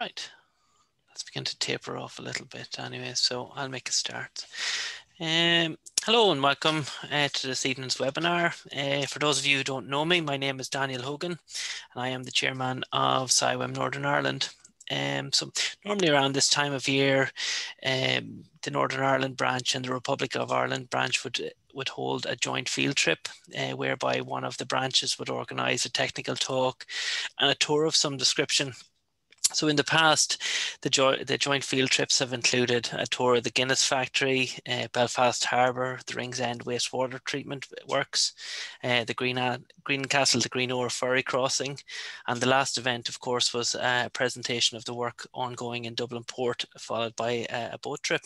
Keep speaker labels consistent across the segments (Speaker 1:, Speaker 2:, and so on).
Speaker 1: Right, let's begin to taper off a little bit anyway, so I'll make a start. Hello and welcome to this evening's webinar. For those of you who don't know me, my name is Daniel Hogan and I am the chairman of CIWEM Northern Ireland. So normally around this time of year, the Northern Ireland branch and the Republic of Ireland branch would hold a joint field trip whereby one of the branches would organise a technical talk and a tour of some description. So in the past, the joint field trips have included a tour of the Guinness factory, Belfast Harbour, the Ringsend wastewater treatment works, the Greencastle to Greenore ferry crossing, and the last event, of course, was a presentation of the work ongoing in Dublin Port, followed by a boat trip.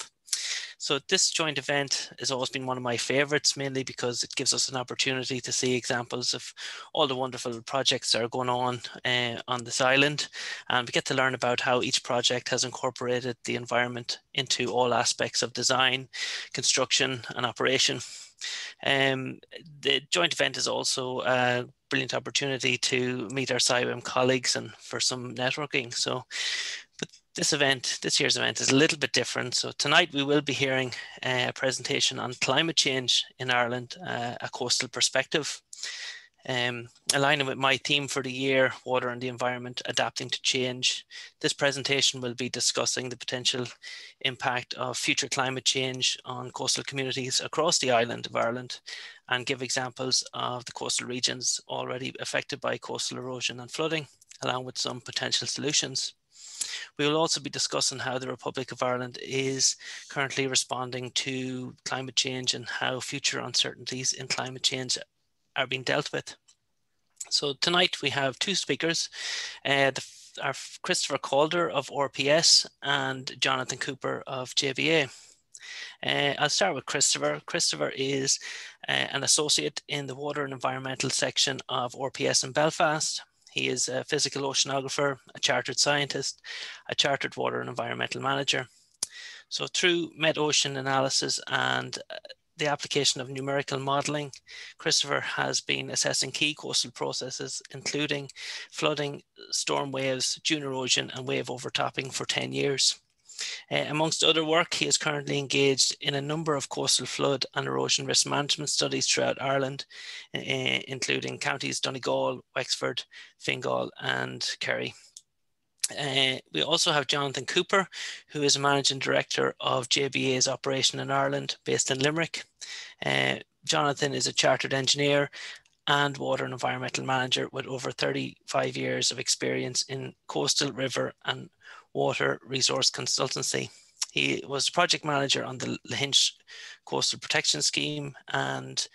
Speaker 1: So this joint event has always been one of my favourites, mainly because it gives us an opportunity to see examples of all the wonderful projects that are going on this island, and we get to learn about how each project has incorporated the environment into all aspects of design, construction and operation. The joint event is also a brilliant opportunity to meet our CIWEM colleagues and for some networking. But this year's event is a little bit different. So tonight we will be hearing a presentation on climate change in Ireland, a coastal perspective. Aligning with my theme for the year, water and the environment, adapting to change. This presentation will be discussing the potential impact of future climate change on coastal communities across the island of Ireland and give examples of the coastal regions already affected by coastal erosion and flooding, along with some potential solutions. We will also be discussing how the Republic of Ireland is currently responding to climate change and how future uncertainties in climate change are being dealt with. So tonight we have two speakers, our Christopher Calder of RPS and Jonathan Cooper of JBA. I'll start with Christopher. Christopher is an associate in the Water and Environmental section of RPS in Belfast. He is a physical oceanographer, a chartered scientist, a chartered water and environmental manager. So through met-ocean analysis and the application of numerical modelling, Christopher has been assessing key coastal processes, including flooding, storm waves, dune erosion and wave overtopping for 10 years. Amongst other work, he is currently engaged in a number of coastal flood and erosion risk management studies throughout Ireland, including counties Donegal, Wexford, Fingal and Kerry. We also have Jonathan Cooper, who is a Managing Director of JBA's operation in Ireland, based in Limerick. Jonathan is a Chartered Engineer and Water and Environmental Manager with over 35 years of experience in coastal, river and water resource consultancy. He was Project Manager on the Lahinch Coastal Protection Scheme and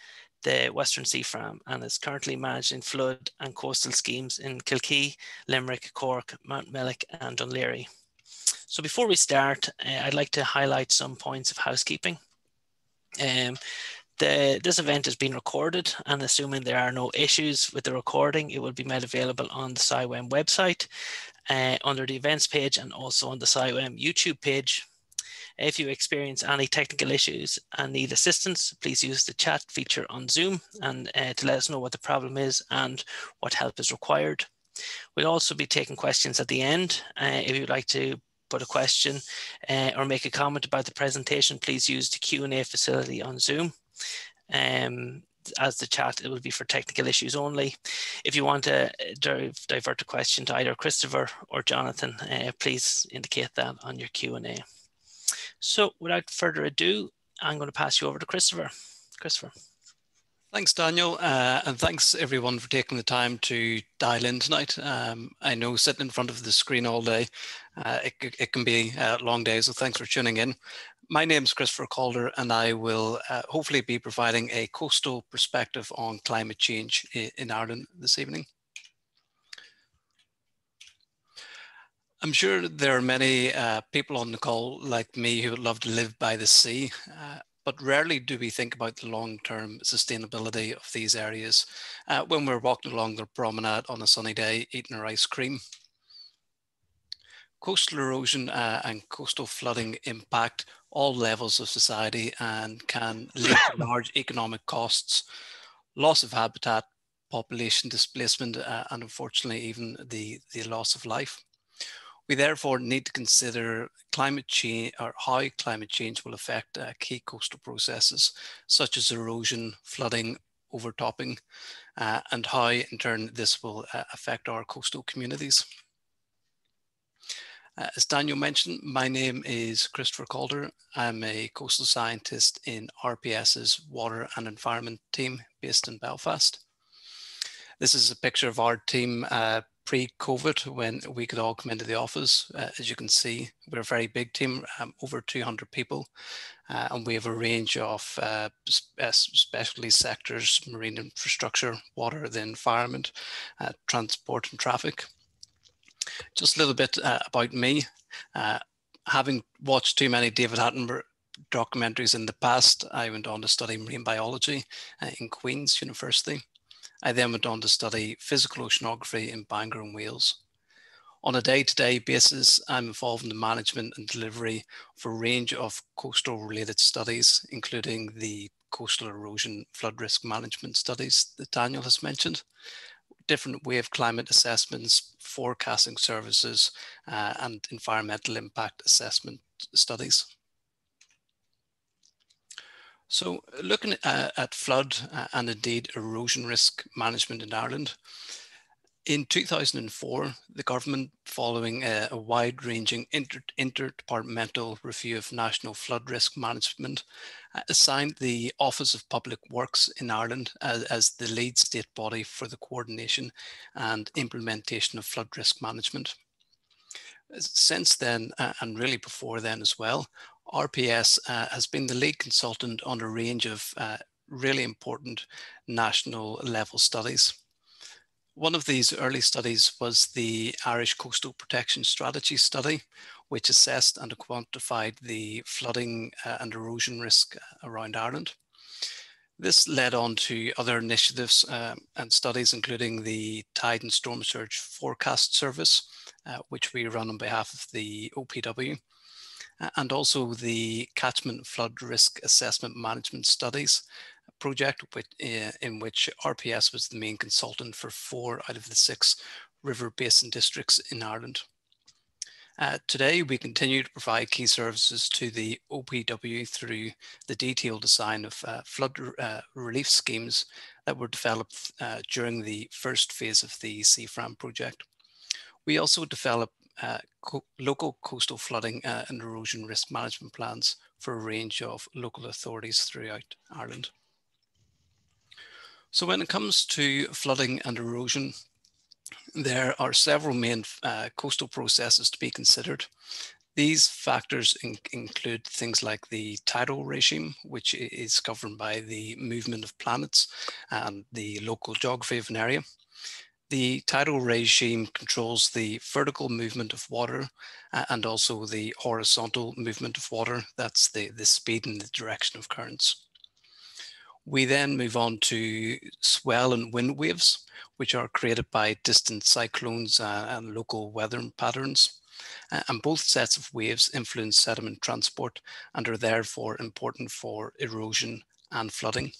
Speaker 1: the Western Sea Farm, and is currently managing flood and coastal schemes in Kilkee, Limerick, Cork, Mountmellick and Dún Laoghaire. So before we start, I'd like to highlight some points of housekeeping. This event is being recorded, and assuming there are no issues with the recording, it will be made available on the CIWEM website under the events page and also on the CIWEM YouTube page. If you experience any technical issues and need assistance, please use the chat feature on Zoom and to let us know what the problem is and what help is required. We'll also be taking questions at the end. If you'd like to put a question or make a comment about the presentation, please use the Q&A facility on Zoom. As the chat, it will be for technical issues only. If you want to divert a question to either Christopher or Jonathan, please indicate that on your Q&A. So without further ado, I'm going to pass you over to Christopher. Christopher.
Speaker 2: Thanks, Daniel, and thanks everyone for taking the time to dial in tonight. I know sitting in front of the screen all day, it can be a long day, so thanks for tuning in. My name is Christopher Calder, and I will hopefully be providing a coastal perspective on climate change in Ireland this evening. I'm sure there are many people on the call like me who would love to live by the sea, but rarely do we think about the long-term sustainability of these areas when we're walking along the promenade on a sunny day eating our ice cream. Coastal erosion and coastal flooding impact all levels of society and can lead to large economic costs, loss of habitat, population displacement, and unfortunately even the loss of life. We therefore need to consider climate change, or how climate change will affect key coastal processes such as erosion, flooding, overtopping, and how in turn this will affect our coastal communities. As Daniel mentioned, my name is Christopher Calder. I'm a coastal scientist in RPS's Water and Environment team based in Belfast. This is a picture of our team pre-COVID when we could all come into the office. As you can see, we're a very big team, over 200 people, and we have a range of specialty sectors: marine infrastructure, water, the environment, transport and traffic. Just a little bit about me. Having watched too many David Attenborough documentaries in the past, I went on to study marine biology in Queen's University. I then went on to study physical oceanography in Bangor in Wales. On a day-to-day basis, I'm involved in the management and delivery of a range of coastal related studies, including the coastal erosion flood risk management studies that Daniel has mentioned, different wave climate assessments, forecasting services, and environmental impact assessment studies. So looking at flood and indeed erosion risk management in Ireland, in 2004, the government, following a wide-ranging interdepartmental review of national flood risk management, assigned the Office of Public Works in Ireland as the lead state body for the coordination and implementation of flood risk management. Since then, and really before then as well, RPS has been the lead consultant on a range of really important national level studies. One of these early studies was the Irish Coastal Protection Strategy study, which assessed and quantified the flooding and erosion risk around Ireland. This led on to other initiatives and studies, including the Tide and Storm Surge Forecast Service, which we run on behalf of the OPW, and also the Catchment Flood Risk Assessment Management Studies project, in which RPS was the main consultant for 4 out of the 6 river basin districts in Ireland. Today, we continue to provide key services to the OPW through the detailed design of flood relief schemes that were developed during the first phase of the CIWEM project. We also develop local coastal flooding and erosion risk management plans for a range of local authorities throughout Ireland. So when it comes to flooding and erosion, there are several main coastal processes to be considered. These factors include things like the tidal regime, which is governed by the movement of planets and the local geography of an area. The tidal regime controls the vertical movement of water and also the horizontal movement of water. That's the speed and the direction of currents. We then move on to swell and wind waves, which are created by distant cyclones and local weather patterns. And both sets of waves influence sediment transport and are therefore important for erosion and flooding.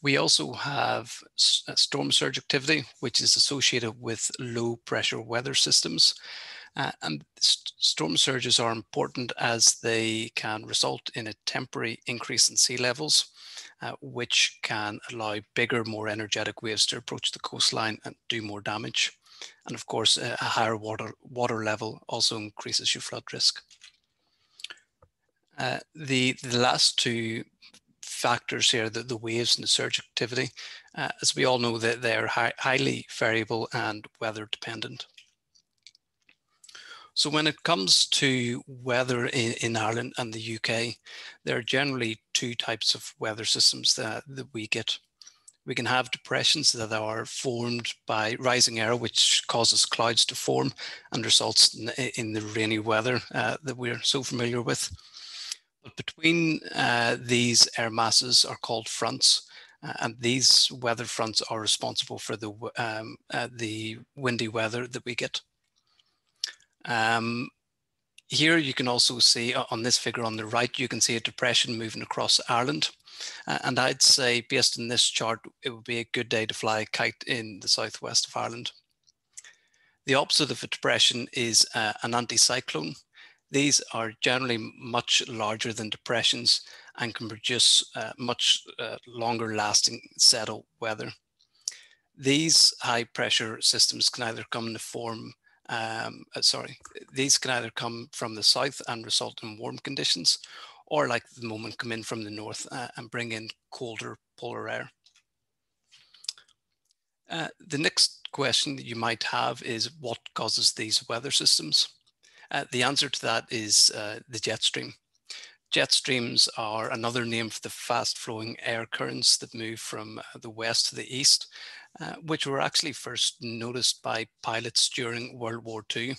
Speaker 2: We also have storm surge activity, which is associated with low pressure weather systems. And storm surges are important as they can result in a temporary increase in sea levels, which can allow bigger, more energetic waves to approach the coastline and do more damage. And of course, a higher water level also increases your flood risk. The last two factors here, the waves and the surge activity, as we all know, that they're highly variable and weather dependent. So when it comes to weather in Ireland and the UK, there are generally 2 types of weather systems that we get. We can have depressions that are formed by rising air, which causes clouds to form and results in the rainy weather that we're so familiar with. But between these air masses are called fronts, and these weather fronts are responsible for the windy weather that we get. Here you can also see on this figure on the right, you can see a depression moving across Ireland. And I'd say based on this chart, it would be a good day to fly a kite in the southwest of Ireland. The opposite of a depression is an anti-cyclone. These are generally much larger than depressions and can produce much longer lasting settled weather. These high pressure systems can either come in the form, these can either come from the south and result in warm conditions, or like at the moment come in from the north and bring in colder polar air. The next question that you might have is what causes these weather systems? The answer to that is the jet stream. Jet streams are another name for the fast flowing air currents that move from the west to the east, which were actually first noticed by pilots during World War II.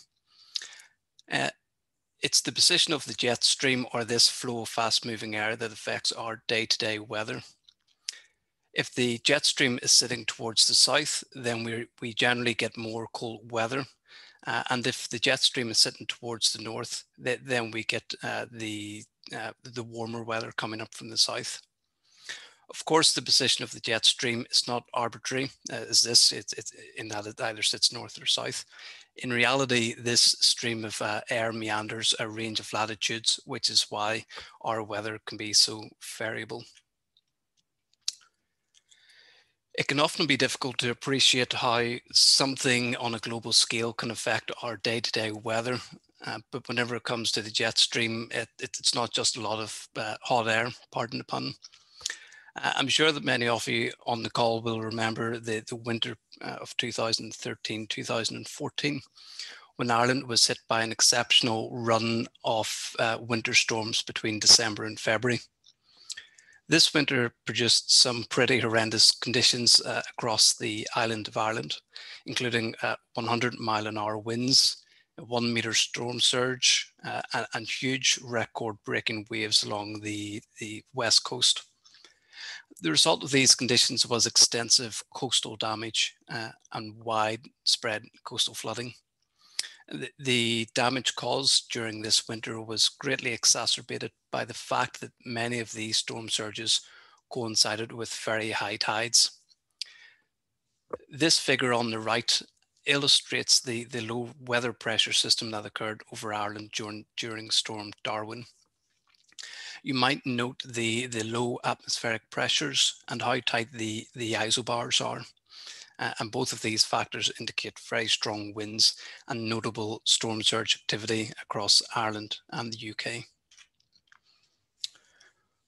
Speaker 2: It's the position of the jet stream or this flow of fast moving air that affects our day-to-day weather. If the jet stream is sitting towards the south, then we generally get more cold weather. And if the jet stream is sitting towards the north, then we get the warmer weather coming up from the south. Of course, the position of the jet stream is not arbitrary as this, it's in that it either sits north or south. In reality, this stream of air meanders a range of latitudes, which is why our weather can be so variable. It can often be difficult to appreciate how something on a global scale can affect our day-to-day weather. But whenever it comes to the jet stream, it's not just a lot of hot air, pardon the pun. I'm sure that many of you on the call will remember the winter of 2013-2014, when Ireland was hit by an exceptional run of winter storms between December and February. This winter produced some pretty horrendous conditions across the island of Ireland, including 100-mile-an-hour winds, a 1-meter storm surge, and huge record-breaking waves along the west coast. The result of these conditions was extensive coastal damage and widespread coastal flooding. The damage caused during this winter was greatly exacerbated by the fact that many of these storm surges coincided with very high tides. This figure on the right illustrates the low weather pressure system that occurred over Ireland during Storm Darwin. You might note the low atmospheric pressures and how tight the isobars are. And both of these factors indicate very strong winds and notable storm surge activity across Ireland and the UK.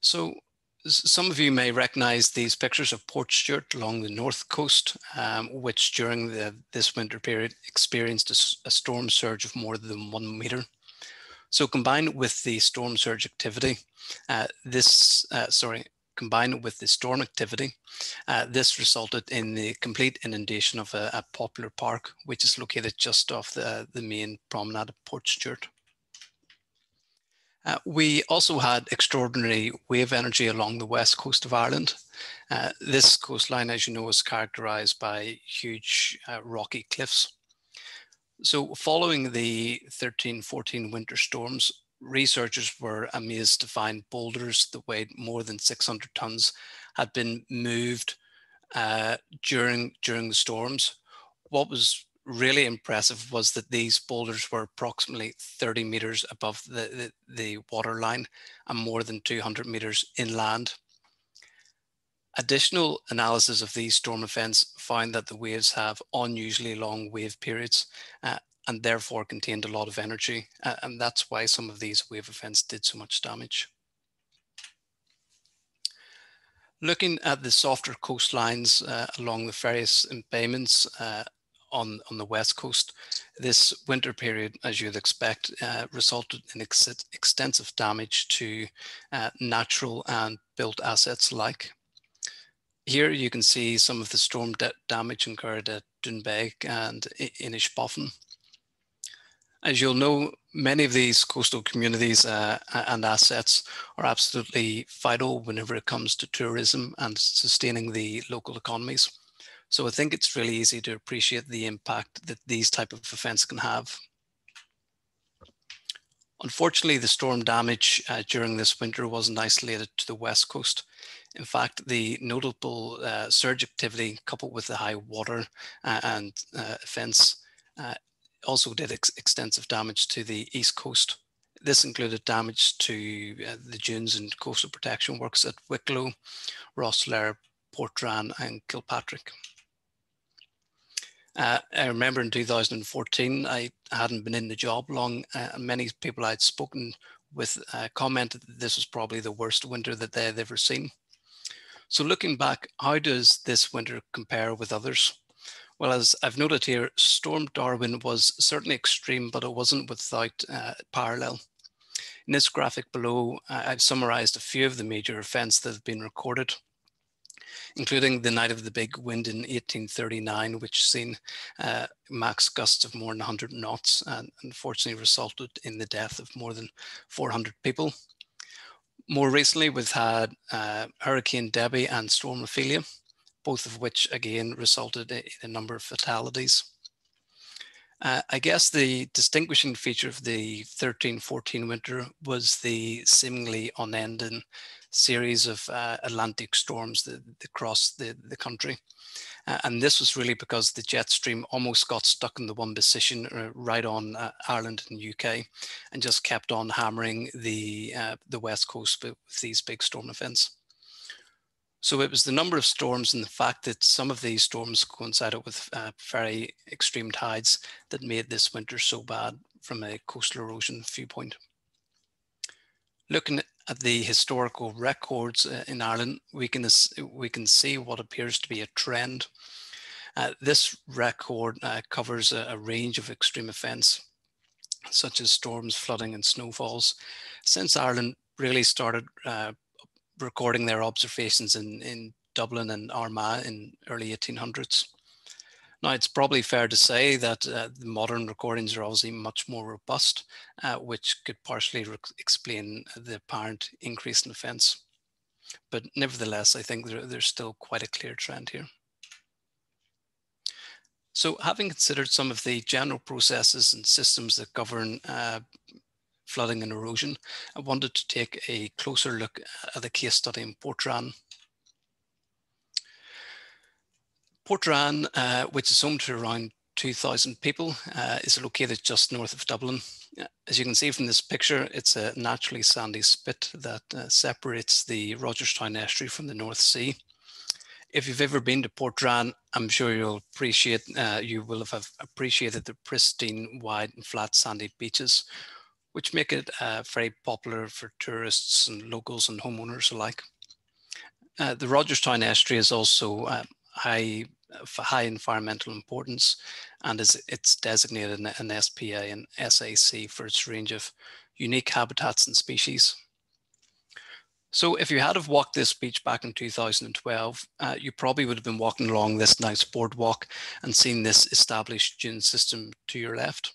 Speaker 2: So some of you may recognize these pictures of Portran along the north coast, which during this winter period experienced a storm surge of more than 1 meter. So combined with the storm surge activity, combined with the storm activity, this resulted in the complete inundation of a popular park, which is located just off the main promenade of Portran. We also had extraordinary wave energy along the west coast of Ireland. This coastline, as you know, is characterized by huge rocky cliffs. So following the 13-14 winter storms, researchers were amazed to find boulders that weighed more than 600 tons had been moved during the storms. What was really impressive was that these boulders were approximately 30 meters above the water line and more than 200 meters inland. Additional analysis of these storm events found that the waves have unusually long wave periods and therefore contained a lot of energy. And that's why some of these wave events did so much damage. Looking at the softer coastlines along the various embayments on the west coast, this winter period, as you'd expect, resulted in extensive damage to natural and built assets alike. Here you can see some of the storm damage incurred at Dunbeg and Inishbofin. As you'll know, many of these coastal communities and assets are absolutely vital whenever it comes to tourism and sustaining the local economies. So I think it's really easy to appreciate the impact that these type of events can have. Unfortunately, the storm damage during this winter wasn't isolated to the west coast. In fact, the notable surge activity coupled with the high water and events also did extensive damage to the east coast. This included damage to the dunes and coastal protection works at Wicklow, Rosslare, Portran and Kilpatrick. I remember in 2014, I hadn't been in the job long, and many people I'd spoken with commented that this was probably the worst winter that they had ever seen. So looking back, how does this winter compare with others? Well, as I've noted here, Storm Darwin was certainly extreme, but it wasn't without parallel. In this graphic below, I've summarized a few of the major events that have been recorded, including the night of the big wind in 1839, which seen max gusts of more than 100 knots and unfortunately resulted in the death of more than 400 people. More recently, we've had Hurricane Debbie and Storm Ophelia, both of which again resulted in a number of fatalities. I guess the distinguishing feature of the 13-14 winter was the seemingly unending series of Atlantic storms that crossed the country. And this was really because the jet stream almost got stuck in the one position right on Ireland and UK and just kept on hammering the west coast with these big storm events. So it was the number of storms and the fact that some of these storms coincided with very extreme tides that made this winter so bad from a coastal erosion viewpoint. Looking at the historical records in Ireland, we can see what appears to be a trend. This record covers a range of extreme events, such as storms, flooding and snowfalls, since Ireland really started recording their observations in Dublin and Armagh in early 1800s. Now, it's probably fair to say that the modern recordings are obviously much more robust, which could partially explain the apparent increase in events. But nevertheless, I think there's still quite a clear trend here. So having considered some of the general processes and systems that govern flooding and erosion, I wanted to take a closer look at a case study in Portran. Portran, which is home to around 2,000 people, is located just north of Dublin. As you can see from this picture, it's a naturally sandy spit that separates the Rogerstein Estuary from the North Sea. If you've ever been to Portran, I'm sure you will have appreciated the pristine, wide and flat sandy beaches, which make it very popular for tourists and locals and homeowners alike. The Rogerstein Estuary is also high environmental importance, and it's designated an SPA and SAC for its range of unique habitats and species. So if you had have walked this beach back in 2012, you probably would have been walking along this nice boardwalk and seen this established dune system to your left.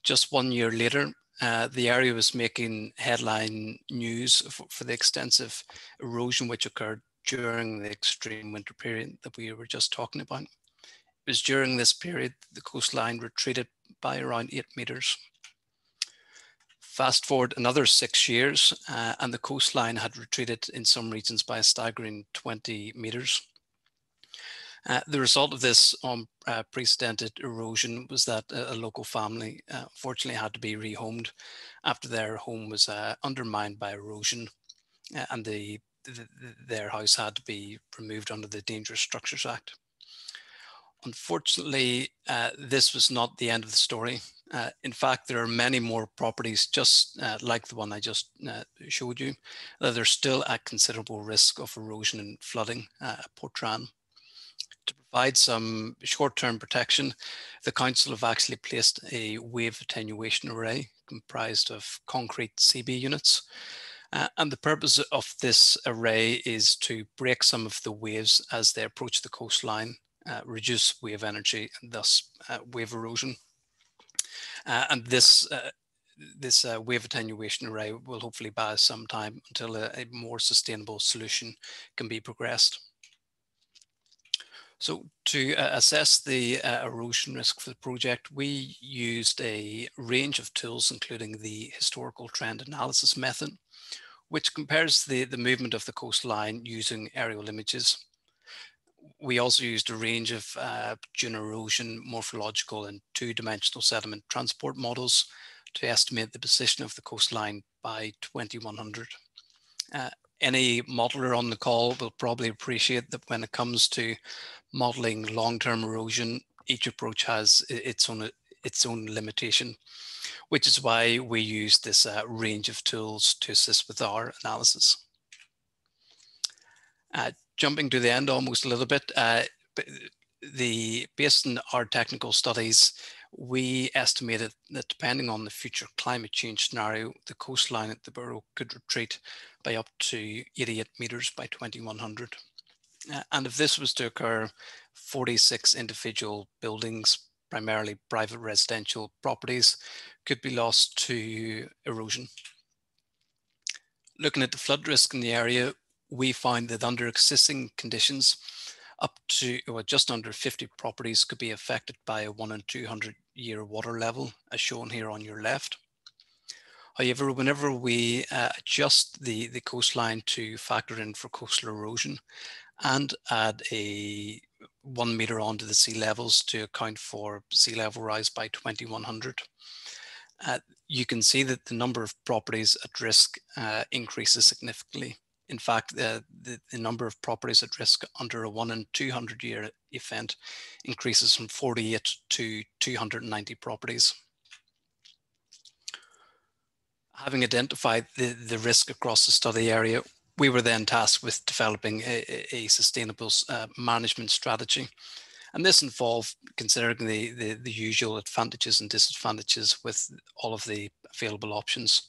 Speaker 2: Just 1 year later, the area was making headline news for the extensive erosion which occurred during the extreme winter period that we were just talking about. It was during this period the coastline retreated by around 8 meters. Fast forward another 6 years, and the coastline had retreated in some regions by a staggering 20 meters. The result of this unprecedented erosion was that a local family unfortunately had to be rehomed after their home was undermined by erosion, and their house had to be removed under the Dangerous Structures Act. Unfortunately, this was not the end of the story. In fact, there are many more properties just like the one I just showed you that are still at considerable risk of erosion and flooding at Portran. To provide some short-term protection, the council have actually placed a wave attenuation array comprised of concrete CB units. And the purpose of this array is to break some of the waves as they approach the coastline, reduce wave energy and thus wave erosion. And this wave attenuation array will hopefully buy us some time until a more sustainable solution can be progressed. So to assess the erosion risk for the project, we used a range of tools, including the historical trend analysis method, which compares the movement of the coastline using aerial images. We also used a range of dune erosion, morphological and two-dimensional sediment transport models to estimate the position of the coastline by 2100. Any modeler on the call will probably appreciate that when it comes to modeling long-term erosion, each approach has its own limitation, which is why we use this range of tools to assist with our analysis. Jumping to the end almost a little bit, based on our technical studies, we estimated that depending on the future climate change scenario, the coastline at the borough could retreat by up to 88 meters by 2100. And if this was to occur, 46 individual buildings, primarily private residential properties, could be lost to erosion. Looking at the flood risk in the area, we find that under existing conditions, up to just under 50 properties could be affected by a 1 in 200 year water level, as shown here on your left. However, whenever we adjust the coastline to factor in for coastal erosion and add a 1 meter onto the sea levels to account for sea level rise by 2100, you can see that the number of properties at risk increases significantly. In fact, the number of properties at risk under a 1 in 200 year event increases from 48 to 290 properties. Having identified the risk across the study area, we were then tasked with developing a sustainable management strategy. And this involved considering the usual advantages and disadvantages with all of the available options.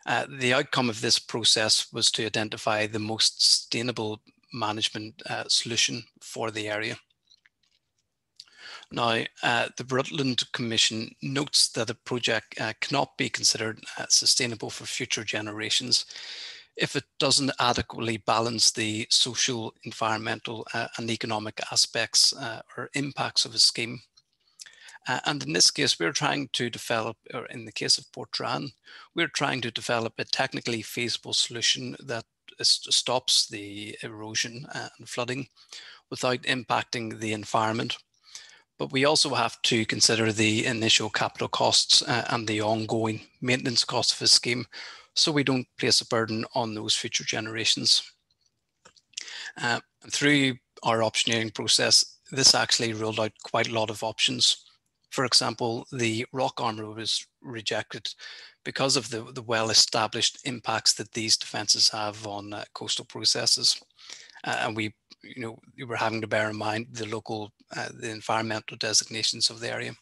Speaker 2: The outcome of this process was to identify the most sustainable management solution for the area. Now, the Rutland Commission notes that a project cannot be considered sustainable for future generations if it doesn't adequately balance the social, environmental, and economic aspects or impacts of a scheme. And in this case, we're trying to develop, or in the case of Portran, we're trying to develop a technically feasible solution that stops the erosion and flooding without impacting the environment. But we also have to consider the initial capital costs and the ongoing maintenance costs of a scheme, so we don't place a burden on those future generations. Through our optioneering process, this actually ruled out quite a lot of options. For example, the rock armour was rejected because of the well-established impacts that these defences have on coastal processes. And we were having to bear in mind the local, the environmental designations of the area.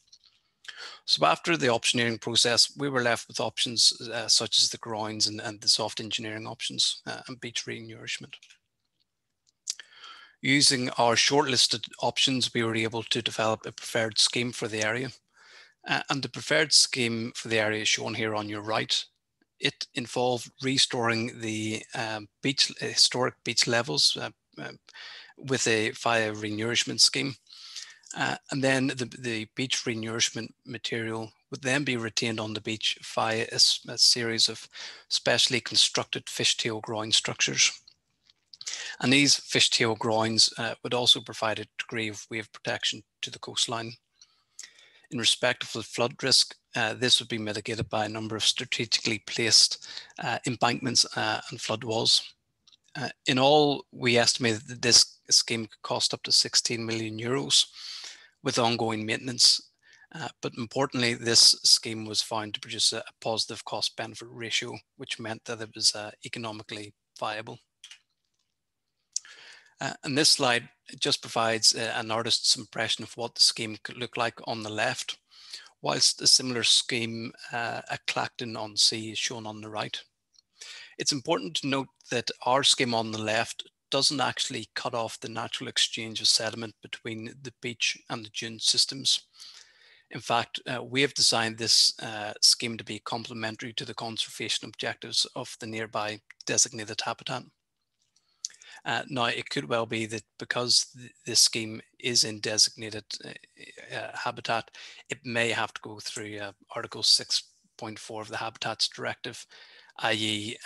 Speaker 2: So after the optioneering process, we were left with options such as the grounds and the soft engineering options and beach re-nourishment. Using our shortlisted options, we were able to develop a preferred scheme for the area. And the preferred scheme for the area is shown here on your right. It involved restoring the historic beach levels via re-nourishment scheme. And then the beach re-nourishment material would then be retained on the beach via a series of specially constructed fishtail groin structures. And these fishtail groins would also provide a degree of wave protection to the coastline. In respect of the flood risk, this would be mitigated by a number of strategically placed embankments and flood walls. In all, we estimated that this scheme could cost up to 16 million euros with ongoing maintenance. But importantly, this scheme was found to produce a positive cost-benefit ratio, which meant that it was economically viable. And this slide just provides an artist's impression of what the scheme could look like on the left, whilst a similar scheme at Clacton-on-Sea is shown on the right. It's important to note that our scheme on the left doesn't actually cut off the natural exchange of sediment between the beach and the dune systems. In fact, we have designed this scheme to be complementary to the conservation objectives of the nearby designated habitat. Now, it could well be that because this scheme is in designated habitat, it may have to go through Article 6.4 of the Habitats Directive i.e.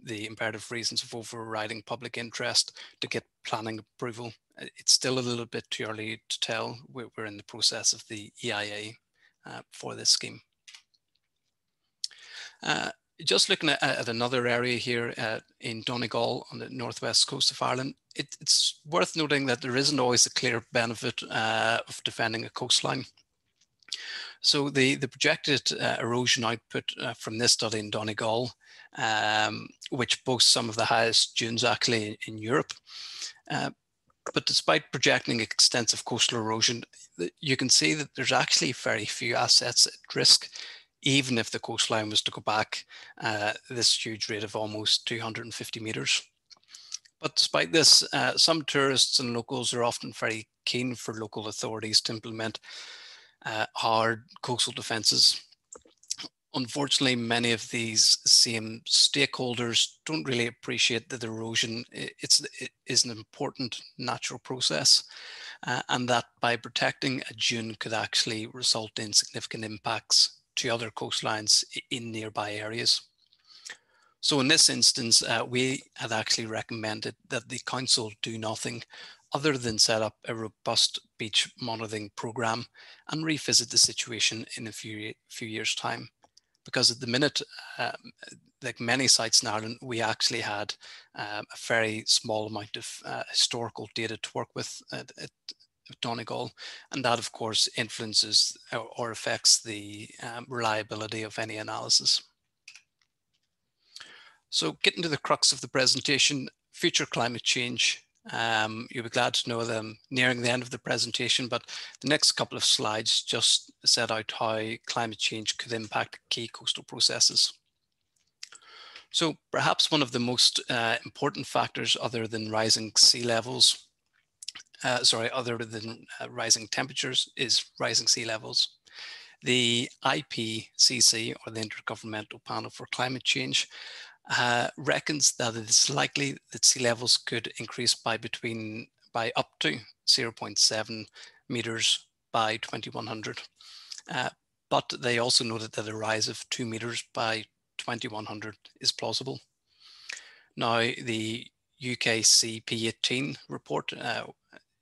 Speaker 2: The imperative reasons of overriding public interest to get planning approval. It's still a little bit too early to tell. We're in the process of the EIA for this scheme. Just looking at another area here in Donegal on the northwest coast of Ireland, it's worth noting that there isn't always a clear benefit of defending a coastline. So the projected erosion output from this study in Donegal, which boasts some of the highest dunes actually in Europe, but despite projecting extensive coastal erosion, you can see that there's actually very few assets at risk, even if the coastline was to go back this huge rate of almost 250 meters. But despite this, some tourists and locals are often very keen for local authorities to implement hard coastal defences. Unfortunately, many of these same stakeholders don't really appreciate that erosion is an important natural process, and that by protecting a dune could actually result in significant impacts to other coastlines in nearby areas. So in this instance, we had actually recommended that the council do nothing other than set up a robust beach monitoring programme and revisit the situation in a few years' time. Because at the minute, like many sites in Ireland, we actually had a very small amount of historical data to work with at Donegal, and that of course influences or affects the reliability of any analysis. So getting to the crux of the presentation, future climate change. You'll be glad to know that I'm nearing the end of the presentation, but the next couple of slides just set out how climate change could impact key coastal processes. So perhaps one of the most important factors other than rising sea levels, other than rising temperatures, is rising sea levels. The IPCC, or the Intergovernmental Panel for Climate Change, reckons that it is likely that sea levels could increase by up to 0.7 meters by 2100. But they also noted that a rise of 2 meters by 2100 is plausible. Now, the UK CP18 report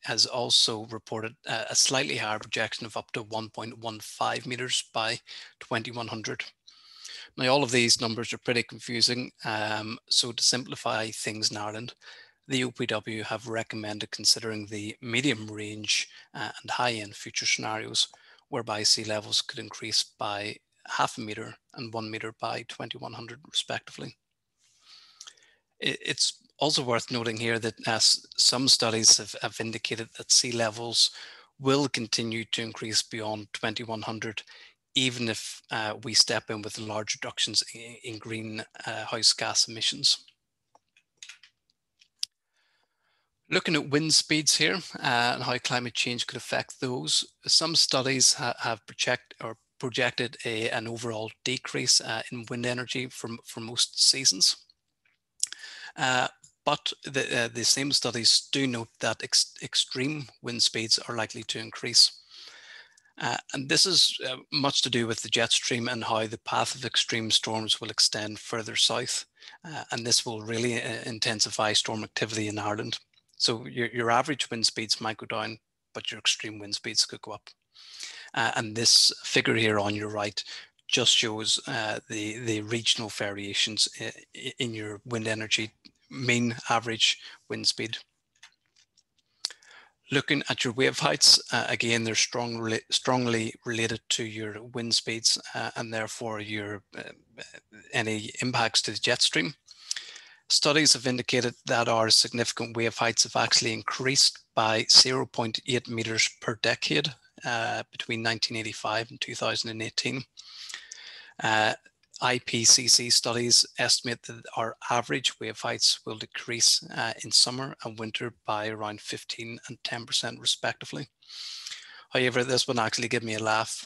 Speaker 2: has also reported a slightly higher projection of up to 1.15 meters by 2100. Now, all of these numbers are pretty confusing. So to simplify things in Ireland, the OPW have recommended considering the medium range and high end future scenarios, whereby sea levels could increase by 0.5 meter and 1 meter by 2100 respectively. It's also worth noting here that some studies have indicated that sea levels will continue to increase beyond 2100, even if we step in with large reductions in greenhouse gas emissions. Looking at wind speeds here and how climate change could affect those, some studies have projected an overall decrease in wind energy for most seasons. But the same studies do note that extreme wind speeds are likely to increase. And this is much to do with the jet stream and how the path of extreme storms will extend further south. And this will really intensify storm activity in Ireland. So your average wind speeds might go down, but your extreme wind speeds could go up. And this figure here on your right just shows the regional variations in your wind energy mean average wind speed. Looking at your wave heights, again, they're strongly related to your wind speeds and therefore your any impacts to the jet stream. Studies have indicated that our significant wave heights have actually increased by 0.8 meters per decade between 1985 and 2018. IPCC studies estimate that our average wave heights will decrease in summer and winter by around 15% and 10% respectively. However, this one actually gave me a laugh.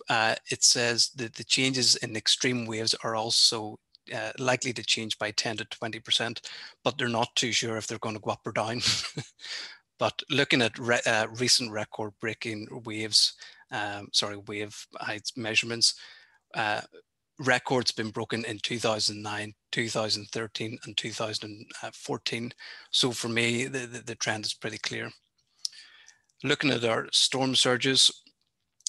Speaker 2: It says that the changes in extreme waves are also likely to change by 10 to 20%, but they're not too sure if they're going to go up or down. But looking at recent record-breaking wave heights measurements, records been broken in 2009, 2013 and 2014. So for me, the trend is pretty clear. Looking at our storm surges,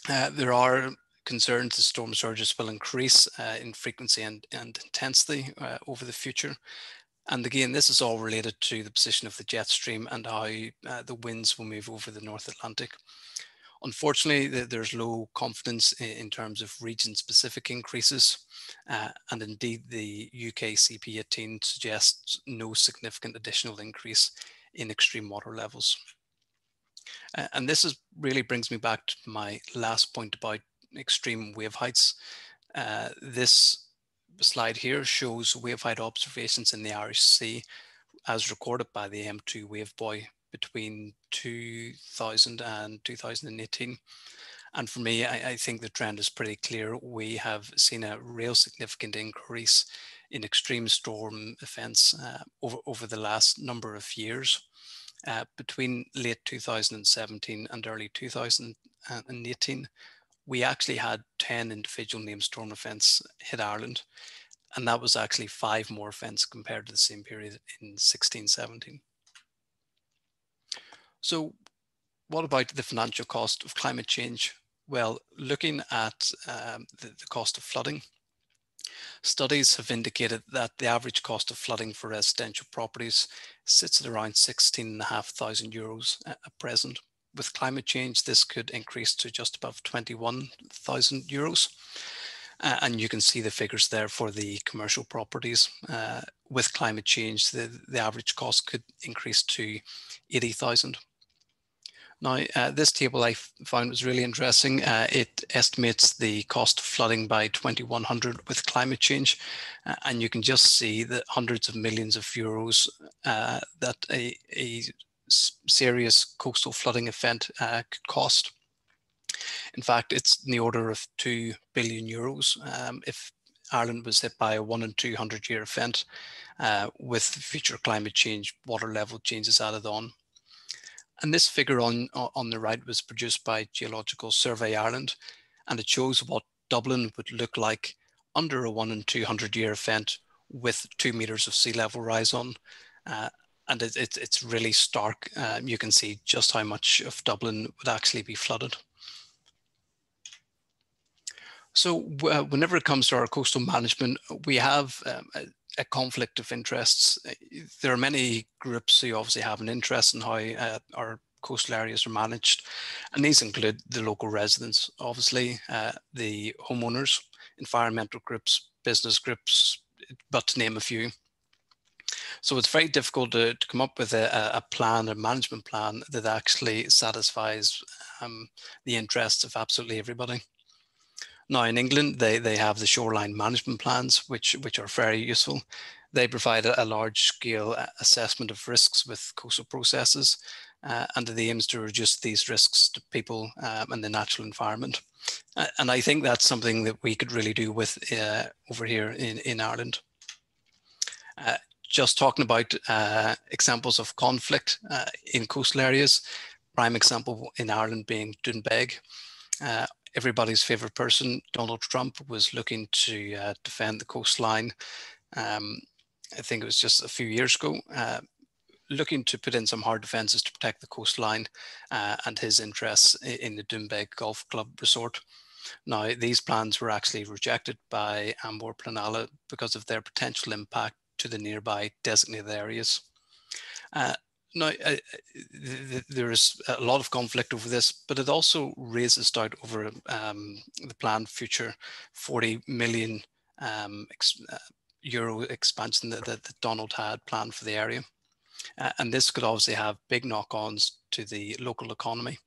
Speaker 2: there are concerns that storm surges will increase in frequency and intensity over the future. And again, this is all related to the position of the jet stream and how the winds will move over the North Atlantic. Unfortunately, there's low confidence in terms of region-specific increases, and indeed the UK CP18 suggests no significant additional increase in extreme water levels. And this really brings me back to my last point about extreme wave heights. This slide here shows wave height observations in the Irish Sea as recorded by the M2 wave buoy between 2000 and 2018. And for me, I think the trend is pretty clear. We have seen a real significant increase in extreme storm events over the last number of years. Between late 2017 and early 2018, we actually had 10 individual named storm events hit Ireland. And that was actually 5 more events compared to the same period in 16-17. So what about the financial cost of climate change? Well, looking at the cost of flooding, studies have indicated that the average cost of flooding for residential properties sits at around €16,500 at present. With climate change, this could increase to just above €21,000. And you can see the figures there for the commercial properties. With climate change, the average cost could increase to 80,000. Now, this table I found was really interesting. It estimates the cost of flooding by 2100 with climate change. And you can just see the hundreds of millions of euros that a serious coastal flooding event could cost. In fact, it's in the order of €2 billion if Ireland was hit by a 1 in 200 year event with future climate change, water level changes added on. And this figure on the right was produced by Geological Survey Ireland, and it shows what Dublin would look like under a 1 in 200 year event with 2 meters of sea level rise on. And it's really stark. You can see just how much of Dublin would actually be flooded. So whenever it comes to our coastal management, we have a conflict of interests. There are many groups who obviously have an interest in how our coastal areas are managed. And these include the local residents, obviously, the homeowners, environmental groups, business groups, but to name a few. So it's very difficult to come up with a plan, a management plan that actually satisfies the interests of absolutely everybody. Now in England, they have the shoreline management plans, which are very useful. They provide a large scale assessment of risks with coastal processes, and the aim is to reduce these risks to people and the natural environment. And I think that's something that we could really do with over here in Ireland. Just talking about examples of conflict in coastal areas, prime example in Ireland being Derive. Everybody's favorite person, Donald Trump, was looking to defend the coastline. I think it was just a few years ago, looking to put in some hard defences to protect the coastline and his interests in the Derive Golf Club Resort. Now, these plans were actually rejected by Ambor Planala because of their potential impact to the nearby designated areas. Now, there is a lot of conflict over this, but it also raises doubt over the planned future 40 million euro expansion that Donald had planned for the area. And this could obviously have big knock-ons to the local economy.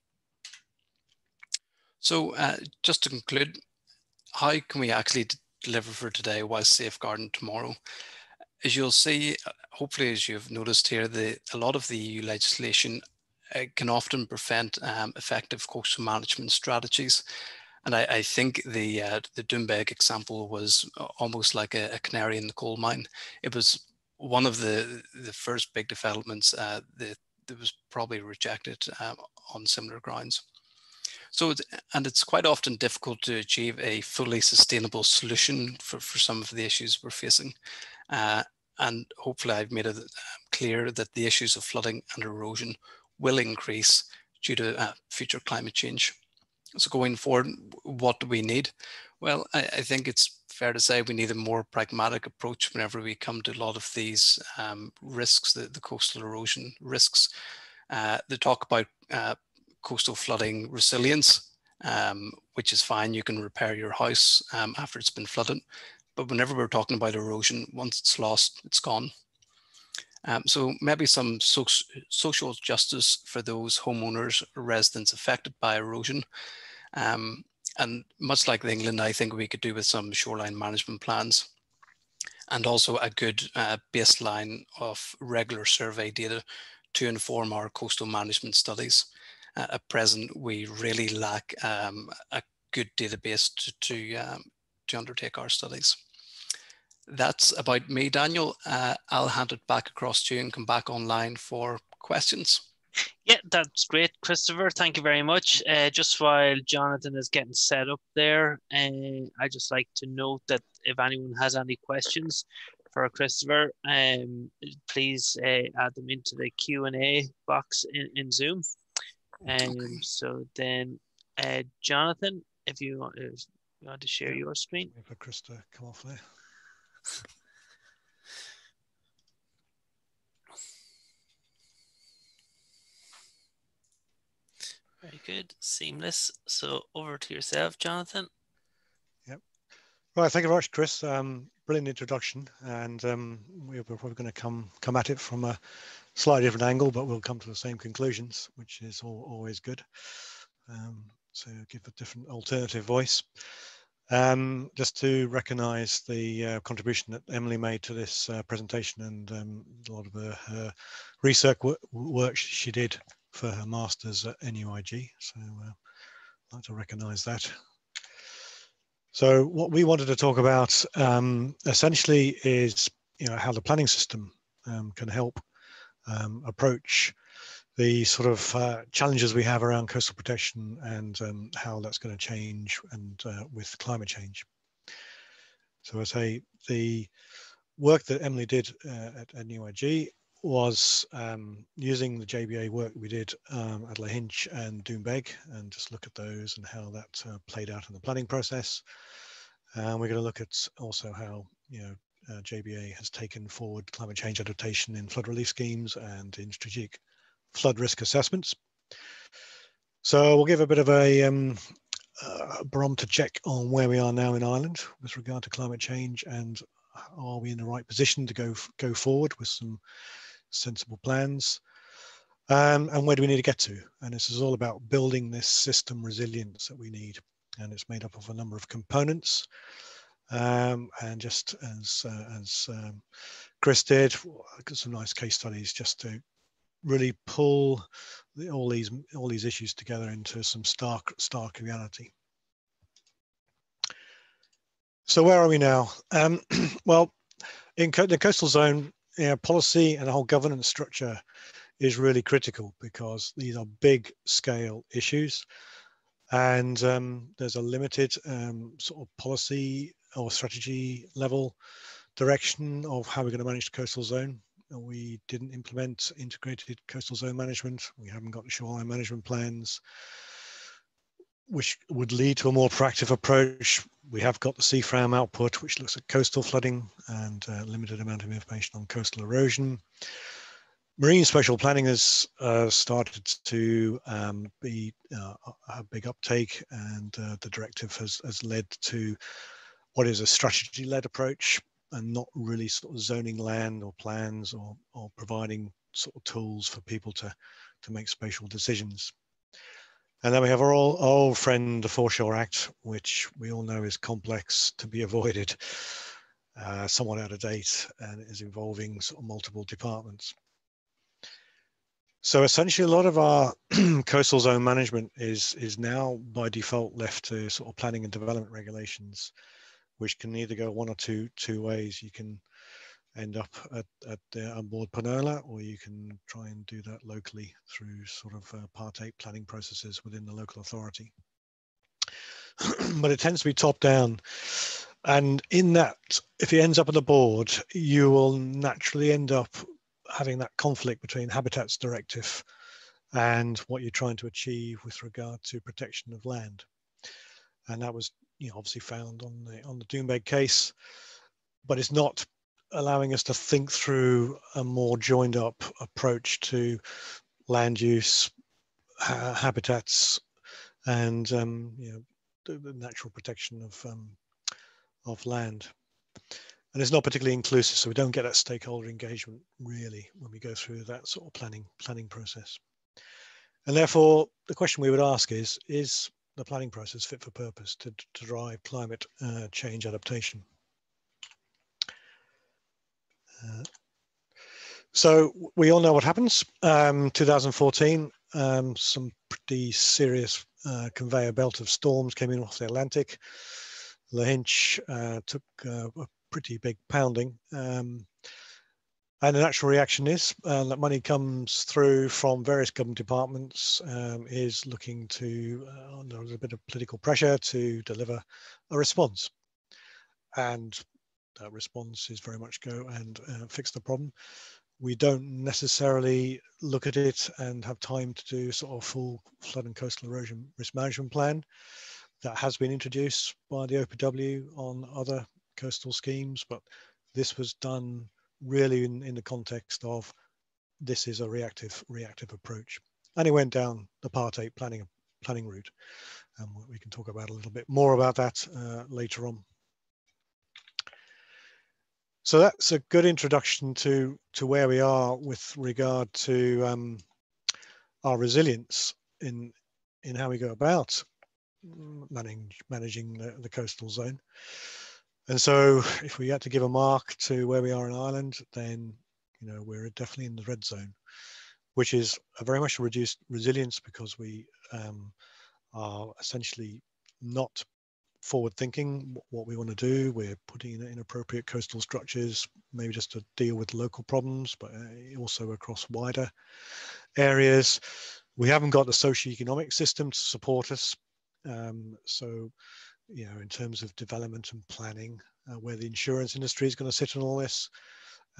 Speaker 2: So just to conclude, how can we actually deliver for today while safeguarding tomorrow? As you'll see, hopefully as you've noticed here, a lot of the EU legislation can often prevent effective coastal management strategies. And I think the Derive example was almost like a canary in the coal mine. It was one of the first big developments that was probably rejected on similar grounds. So, it's quite often difficult to achieve a fully sustainable solution for some of the issues we're facing. And hopefully I've made it clear that the issues of flooding and erosion will increase due to future climate change. So going forward, what do we need? Well, I think it's fair to say we need a more pragmatic approach whenever we come to a lot of these risks, the coastal erosion risks. They talk about coastal flooding resilience, which is fine. You can repair your house after it's been flooded. But whenever we're talking about erosion, once it's lost, it's gone. So maybe some social justice for those homeowners or residents affected by erosion. And much like England, I think we could do with some shoreline management plans, and also a good baseline of regular survey data to inform our coastal management studies. At present, we really lack a good database to undertake our studies. That's about me, Daniel. I'll hand it back across to you and come back online for questions.
Speaker 1: Yeah, that's great, Christopher. Thank you very much. Just while Jonathan is getting set up there, I'd just like to note that if anyone has any questions for Christopher, please add them into the Q&A box in Zoom.
Speaker 2: Okay.
Speaker 1: So then, Jonathan, if you want to share your screen.
Speaker 3: Wait for Chris to come off there.
Speaker 1: Very good, seamless. So over to yourself, Jonathan.
Speaker 3: Yep. Right, thank you very much, Chris. Brilliant introduction, and we're probably going to come at it from a slightly different angle, but we'll come to the same conclusions, which is always good. So give a different alternative voice. Just to recognise the contribution that Emily made to this presentation, and a lot of her research work she did for her masters at NUIG. So I'd like to recognise that. So what we wanted to talk about essentially is, how the planning system can help approach the sort of challenges we have around coastal protection, and how that's going to change and with climate change. So I say the work that Emily did at NUIG was using the JBA work we did at Lahinch and Doombeg, and just look at those and how that played out in the planning process. And we're going to look at also how JBA has taken forward climate change adaptation in flood relief schemes and in strategic flood risk assessments. So we'll give a bit of a barometer check on where we are now in Ireland with regard to climate change, and are we in the right position to go forward with some sensible plans, and where do we need to get to. And this is all about building this system resilience that we need, and it's made up of a number of components, and just as Chris did, got some nice case studies just to really pull all these issues together into some stark reality. So where are we now? Well, in the coastal zone, policy and the whole governance structure is really critical, because these are big scale issues, and there's a limited sort of policy or strategy level direction of how we're going to manage the coastal zone. We didn't implement integrated coastal zone management. We haven't got the shoreline management plans, which would lead to a more proactive approach. We have got the CIWEM output, which looks at coastal flooding and limited amount of information on coastal erosion. Marine spatial planning has started to be a big uptake, and the directive has led to what is a strategy-led approach, and not really sort of zoning land or plans or providing sort of tools for people to make spatial decisions. And then we have our old friend, the Foreshore Act, which we all know is complex, to be avoided, somewhat out of date, and is involving sort of multiple departments. So essentially, a lot of our coastal zone management is now by default left to sort of planning and development regulations, which can either go one or two ways. You can end up on board Panola, or you can try and do that locally through sort of Part 8 planning processes within the local authority. But it tends to be top down. And in that, if it ends up on the board, you will naturally end up having that conflict between Habitats Directive and what you're trying to achieve with regard to protection of land. And that was, obviously found on the Doombeg case, but it's not allowing us to think through a more joined up approach to land use, habitats, and the natural protection of land. And it's not particularly inclusive, so we don't get that stakeholder engagement really when we go through that sort of planning process. And therefore, the question we would ask is the planning process fit for purpose to drive climate change adaptation? So we all know what happens. 2014, some pretty serious conveyor belt of storms came in off the Atlantic. Lahinch took a pretty big pounding. And the natural reaction is that money comes through from various government departments, is looking to, under a bit of political pressure, to deliver a response. And that response is very much go and fix the problem. We don't necessarily look at it and have time to do sort of full flood and coastal erosion risk management plan. That has been introduced by the OPW on other coastal schemes, but this was done really in the context of this is a reactive approach. And it went down the Part 8 planning route. And we can talk about a little bit more about that later on. So that's a good introduction to where we are with regard to our resilience in how we go about managing the coastal zone. And so if we had to give a mark to where we are in Ireland, then we're definitely in the red zone, which is a very much reduced resilience because we are essentially not forward thinking what we want to do. We're putting in inappropriate coastal structures, maybe just to deal with local problems, but also across wider areas. We haven't got the socio-economic system to support us. So, in terms of development and planning, where the insurance industry is going to sit in all this,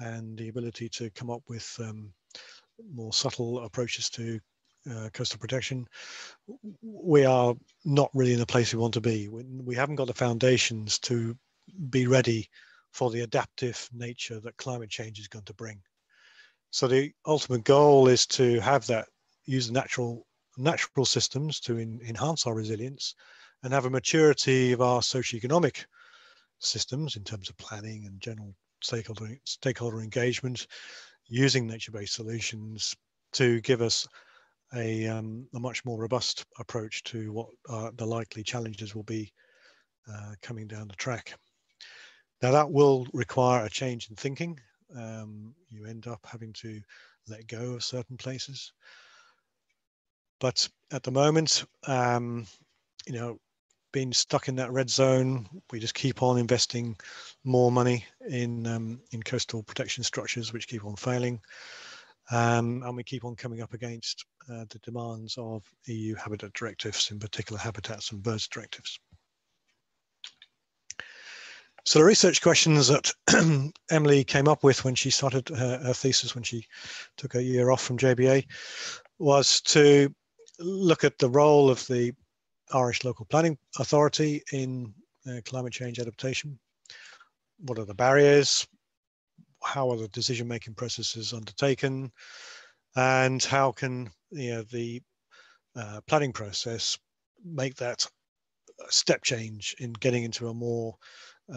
Speaker 3: and the ability to come up with more subtle approaches to coastal protection, we are not really in the place we want to be. We haven't got the foundations to be ready for the adaptive nature that climate change is going to bring. So the ultimate goal is to have that, use natural systems to enhance our resilience, and have a maturity of our socioeconomic systems in terms of planning and general stakeholder engagement, using nature-based solutions to give us a much more robust approach to what the likely challenges will be coming down the track. Now that will require a change in thinking. You end up having to let go of certain places. But at the moment, being stuck in that red zone, we just keep on investing more money in coastal protection structures, which keep on failing. And we keep on coming up against the demands of EU habitat directives, in particular habitats and birds directives. So the research questions that Emily came up with when she started her thesis, when she took a year off from JBA, was to look at the role of the Irish Local Planning Authority in climate change adaptation. What are the barriers? How are the decision-making processes undertaken? And how can the planning process make that a step change in getting into a more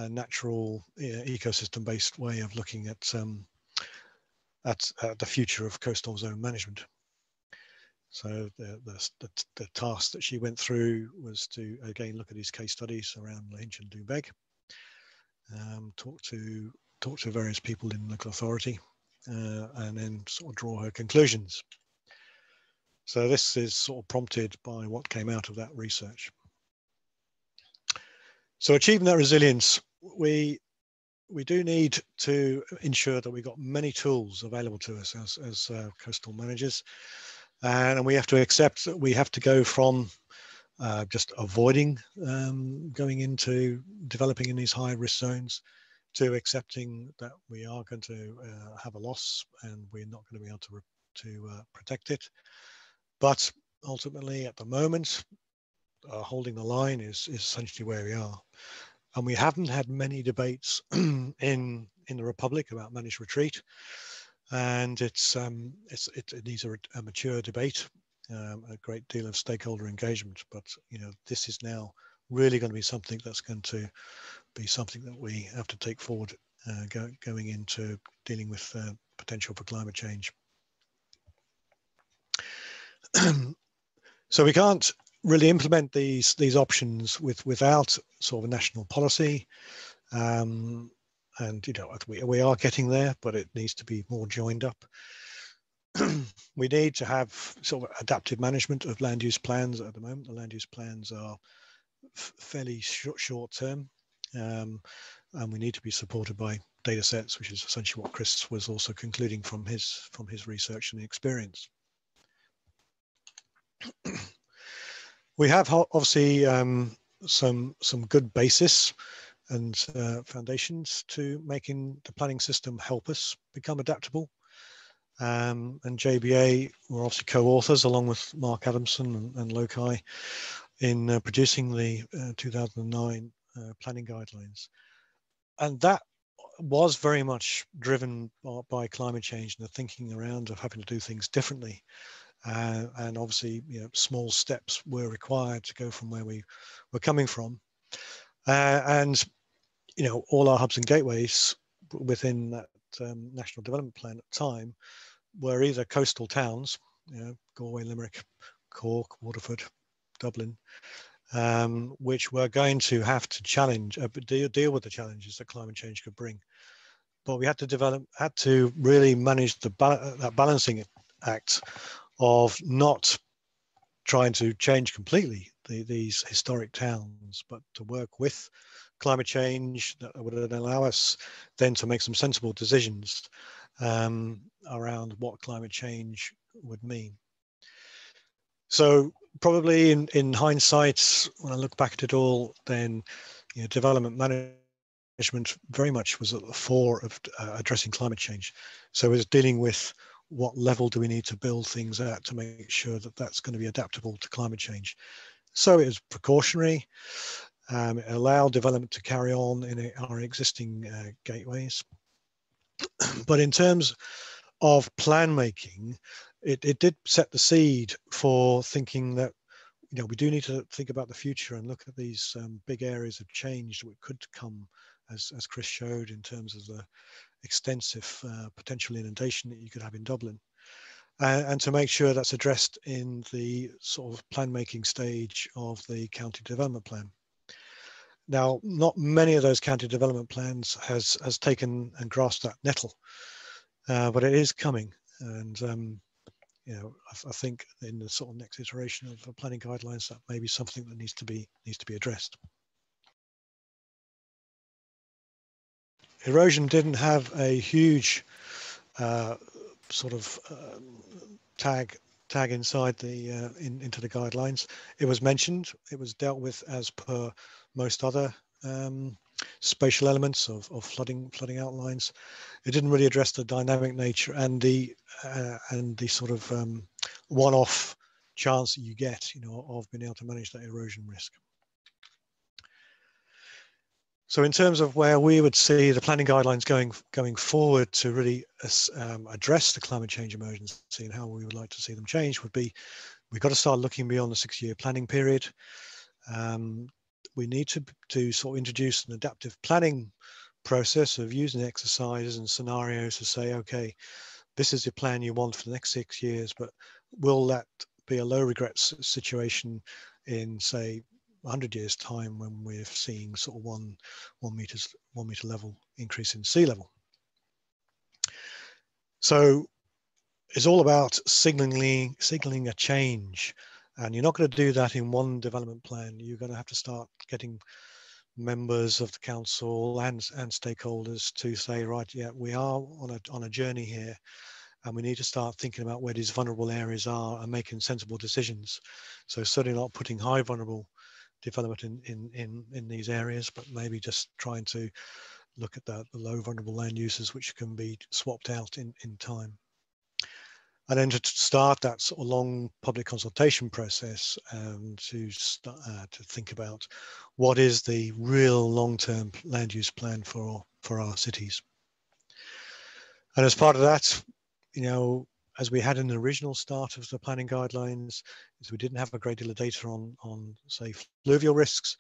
Speaker 3: natural ecosystem-based way of looking at the future of coastal zone management? So the task that she went through was to again look at these case studies around Lahinch and Doombeg, talk to various people in the local authority, and then sort of draw her conclusions. So this is sort of prompted by what came out of that research. So achieving that resilience, we we do need to ensure that we've got many tools available to us as coastal managers, and we have to accept that we have to go from just avoiding going into developing in these high risk zones to accepting that we are going to have a loss and we're not going to be able to protect it. But ultimately, at the moment, holding the line is essentially where we are. And we haven't had many debates in the Republic about managed retreat, and it needs a mature debate, a great deal of stakeholder engagement. But this is now really going to be something that's going to be something that we have to take forward going into dealing with potential for climate change. So we can't really implement these options without sort of a national policy, and we are getting there, but it needs to be more joined up. We need to have sort of adaptive management of land use plans. At the moment, the land use plans are fairly short term, and we need to be supported by data sets, which is essentially what Chris was also concluding from his research and experience. We have obviously some good basis and foundations to making the planning system help us become adaptable. And JBA were obviously co-authors along with Mark Adamson and Loci in producing the 2009 planning guidelines. And that was very much driven by climate change and the thinking around of having to do things differently. And obviously, small steps were required to go from where we were coming from. And all our hubs and gateways within that National Development Plan at the time were either coastal towns, Galway, Limerick, Cork, Waterford, Dublin, which were going to have to deal with the challenges that climate change could bring. But we had to really manage that balancing act of not trying to change completely these historic towns, but to work with climate change that would allow us then to make some sensible decisions around what climate change would mean. So probably in hindsight, when I look back at it all, then development management very much was at the fore of addressing climate change. So it was dealing with what level do we need to build things at to make sure that that's going to be adaptable to climate change. So it was precautionary. It allowed development to carry on in our existing gateways. But in terms of plan making, it did set the seed for thinking that we do need to think about the future and look at these big areas of change that could come, as Chris showed, in terms of the extensive potential inundation that you could have in Dublin, and to make sure that's addressed in the sort of plan making stage of the county development plan. Now, not many of those county development plans has taken and grasped that nettle, but it is coming. And I think in the sort of next iteration of planning guidelines, that may be something that needs to be addressed. Erosion didn't have a huge sort of tag inside the into the guidelines. It was mentioned. It was dealt with as per most other spatial elements of flooding outlines. It didn't really address the dynamic nature and the sort of one-off chance that you get, of being able to manage that erosion risk. So in terms of where we would see the planning guidelines going forward to really address the climate change emergency and how we would like to see them change would be, we've got to start looking beyond the 6-year planning period. We need to sort of introduce an adaptive planning process of using exercises and scenarios to say, okay, this is the plan you want for the next 6 years, but will that be a low regrets situation in, say, 100 years time when we're seeing sort of one meter level increase in sea level? So it's all about signaling a change, and you're not going to do that in one development plan. You're going to have to start getting members of the council and stakeholders to say, right, yeah, we are on a journey here, and we need to start thinking about where these vulnerable areas are and making sensible decisions. So certainly not putting high vulnerable development in these areas, but maybe just trying to look at the low vulnerable land uses which can be swapped out in time. And then to start that sort of long public consultation process, to think about what is the real long-term land use plan for our cities. And as part of that, you know, as we had in the original start of the planning guidelines, is we didn't have a great deal of data on say fluvial risks.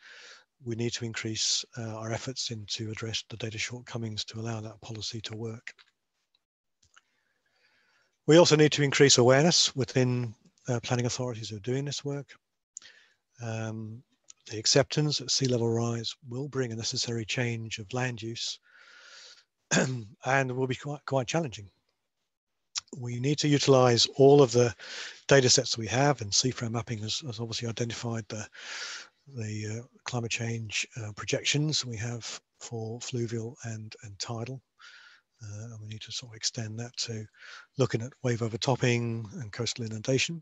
Speaker 3: We need to increase our efforts to address the data shortcomings to allow that policy to work. We also need to increase awareness within planning authorities who are doing this work. The acceptance that sea level rise will bring a necessary change of land use and will be quite challenging. We need to utilize all of the data sets we have, and CIWEM mapping has obviously identified the climate change projections we have for fluvial and tidal. And we need to sort of extend that to looking at wave overtopping and coastal inundation,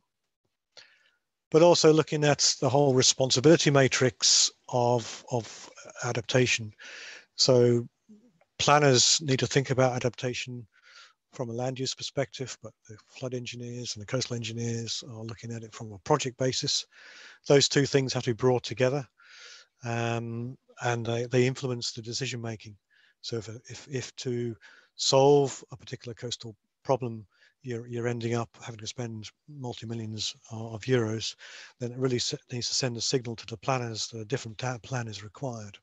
Speaker 3: but also looking at the whole responsibility matrix of adaptation. So planners need to think about adaptation from a land use perspective, but the flood engineers and the coastal engineers are looking at it from a project basis. Those two things have to be brought together, and they influence the decision making. So if to solve a particular coastal problem, you're ending up having to spend multi-millions of euros, then it really needs to send a signal to the planners that a different plan is required.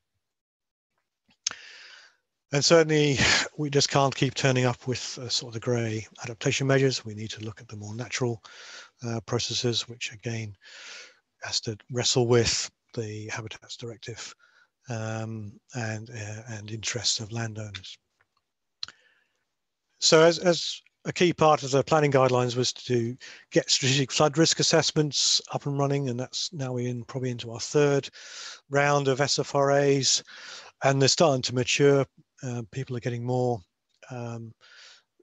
Speaker 3: And certainly we just can't keep turning up with sort of the grey adaptation measures. We need to look at the more natural processes, which again has to wrestle with the Habitats Directive and interests of landowners. So as a key part of the planning guidelines was to get strategic flood risk assessments up and running, and that's now we're probably into our third round of SFRAs, and they're starting to mature. People are getting more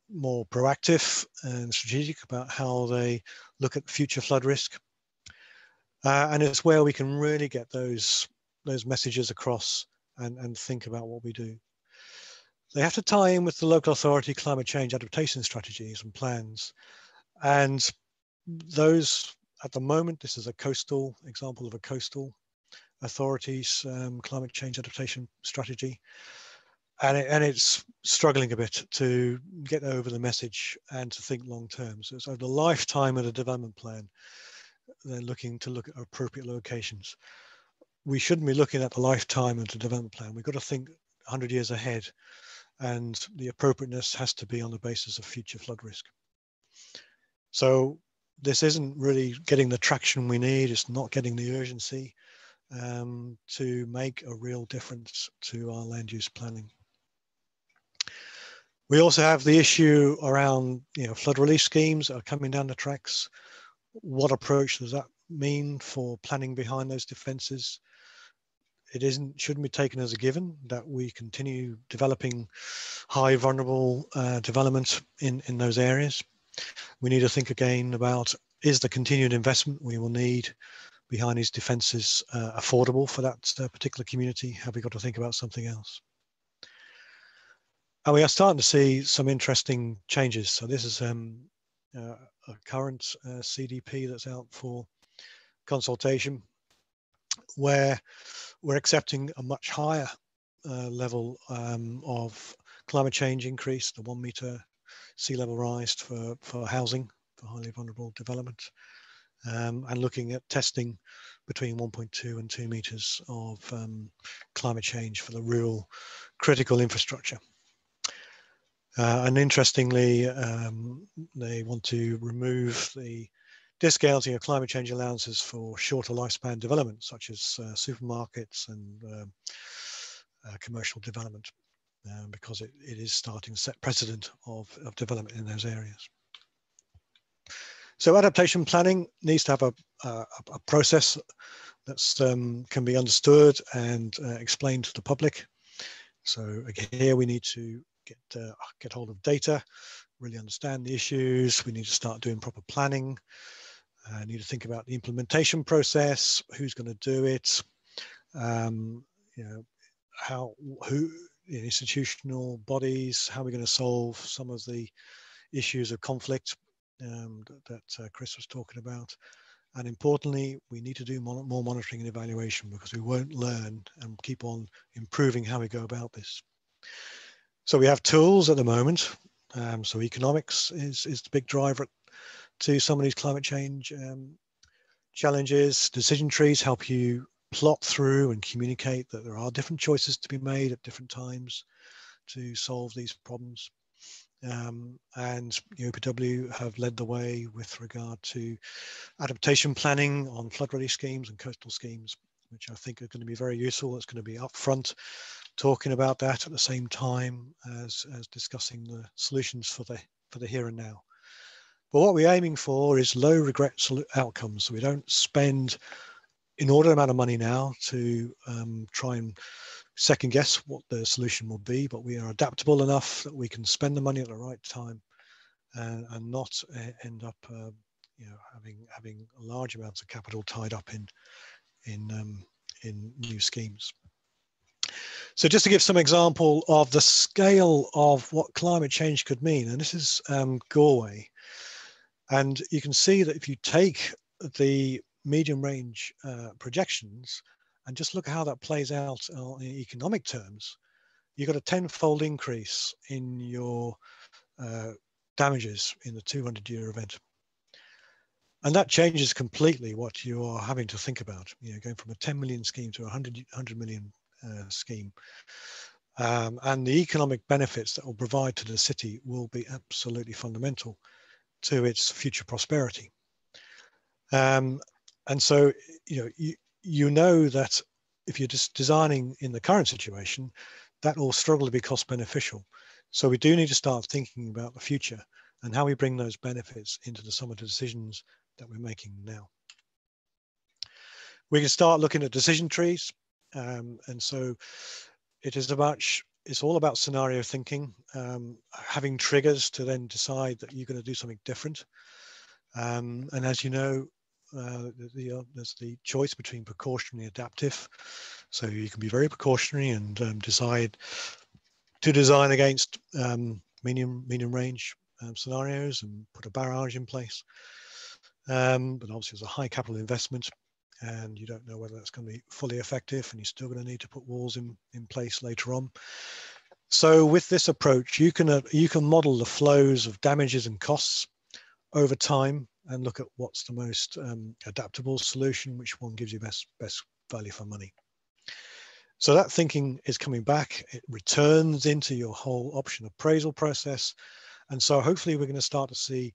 Speaker 3: proactive and strategic about how they look at future flood risk, and it's where we can really get those messages across and think about what we do. They have to tie in with the local authority climate change adaptation strategies and plans. And those, at the moment, this is a coastal example of a coastal authority's climate change adaptation strategy. And it's struggling a bit to get over the message and to think long term. So it's over the lifetime of the development plan. They're looking to look at appropriate locations. We shouldn't be looking at the lifetime of the development plan. We've got to think 100 years ahead, and the appropriateness has to be on the basis of future flood risk. So this isn't really getting the traction we need. It's not getting the urgency to make a real difference to our land use planning. We also have the issue around flood relief schemes that are coming down the tracks. What approach does that mean for planning behind those defences? It shouldn't be taken as a given that we continue developing high vulnerable development in those areas. We need to think again about, is the continued investment we will need behind these defences affordable for that particular community? Have we got to think about something else? And we are starting to see some interesting changes. So this is a current CDP that's out for consultation, where we're accepting a much higher level of climate change increase, the 1 metre sea level rise for housing, for highly vulnerable development, and looking at testing between 1.2 and 2 metres of climate change for the real critical infrastructure. And interestingly, they want to remove the discounting of climate change allowances for shorter lifespan development, such as supermarkets and commercial development, because it is starting to set precedent of development in those areas. So adaptation planning needs to have a process that's can be understood and explained to the public. So again, here we need to get hold of data, really understand the issues. We need to start doing proper planning. Need to think about the implementation process, who's going to do it, you know, who, institutional bodies, how we're going to solve some of the issues of conflict that Chris was talking about. And importantly, we need to do more monitoring and evaluation, because we won't learn and keep on improving how we go about this. So we have tools at the moment. So economics is the big driver to some of these climate change challenges. Decision trees help you plot through and communicate that there are different choices to be made at different times to solve these problems. And the OPW have led the way with regard to adaptation planning on flood-ready schemes and coastal schemes, which I think are going to be very useful. It's going to be upfront, talking about that at the same time as discussing the solutions for the here and now. But what we're aiming for is low regret outcomes. So we don't spend inordinate amount of money now to try and second guess what the solution will be, but we are adaptable enough that we can spend the money at the right time and not end up having large amounts of capital tied up in new schemes. So just to give some example of the scale of what climate change could mean, and this is Galway, and you can see that if you take the medium range projections and just look at how that plays out in economic terms, you've got a 10-fold increase in your damages in the 200-year event. And that changes completely what you are having to think about, going from a 10 million scheme to a 100 million scheme. And the economic benefits that will provide to the city will be absolutely fundamental to its future prosperity. And so, you know that if you're just designing in the current situation, that will struggle to be cost beneficial. So we do need to start thinking about the future and how we bring those benefits into some of the decisions that we're making now. We can start looking at decision trees. And so it's all about scenario thinking, having triggers to then decide that you're going to do something different. And as you know, there's the choice between precautionary and adaptive. So you can be very precautionary and decide to design against medium range scenarios and put a barrage in place. But obviously there's a high capital investment and you don't know whether that's going to be fully effective, and you're still going to need to put walls in place later on. So with this approach, you can model the flows of damages and costs over time and look at what's the most adaptable solution, which one gives you best value for money. So that thinking is coming back. It returns into your whole option appraisal process. And so hopefully we're going to start to see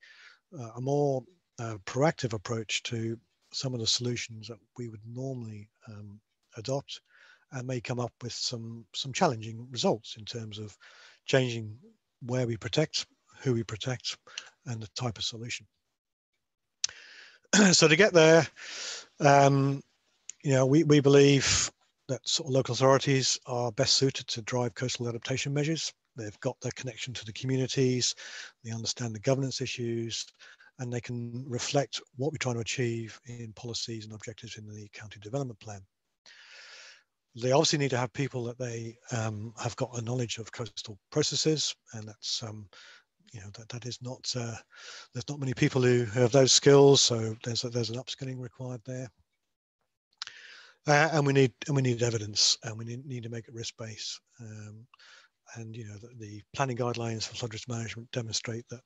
Speaker 3: a more proactive approach to some of the solutions that we would normally adopt, and may come up with some challenging results in terms of changing where we protect, who we protect, and the type of solution. So to get there, we believe that sort of local authorities are best suited to drive coastal adaptation measures. They've got their connection to the communities, they understand the governance issues, and they can reflect what we're trying to achieve in policies and objectives in the county development plan. They obviously need to have people that they have got a knowledge of coastal processes, and that's that is not there's not many people who have those skills, so there's an upskilling required there. And we need evidence, and we need to make it risk-based. And the planning guidelines for flood risk management demonstrate that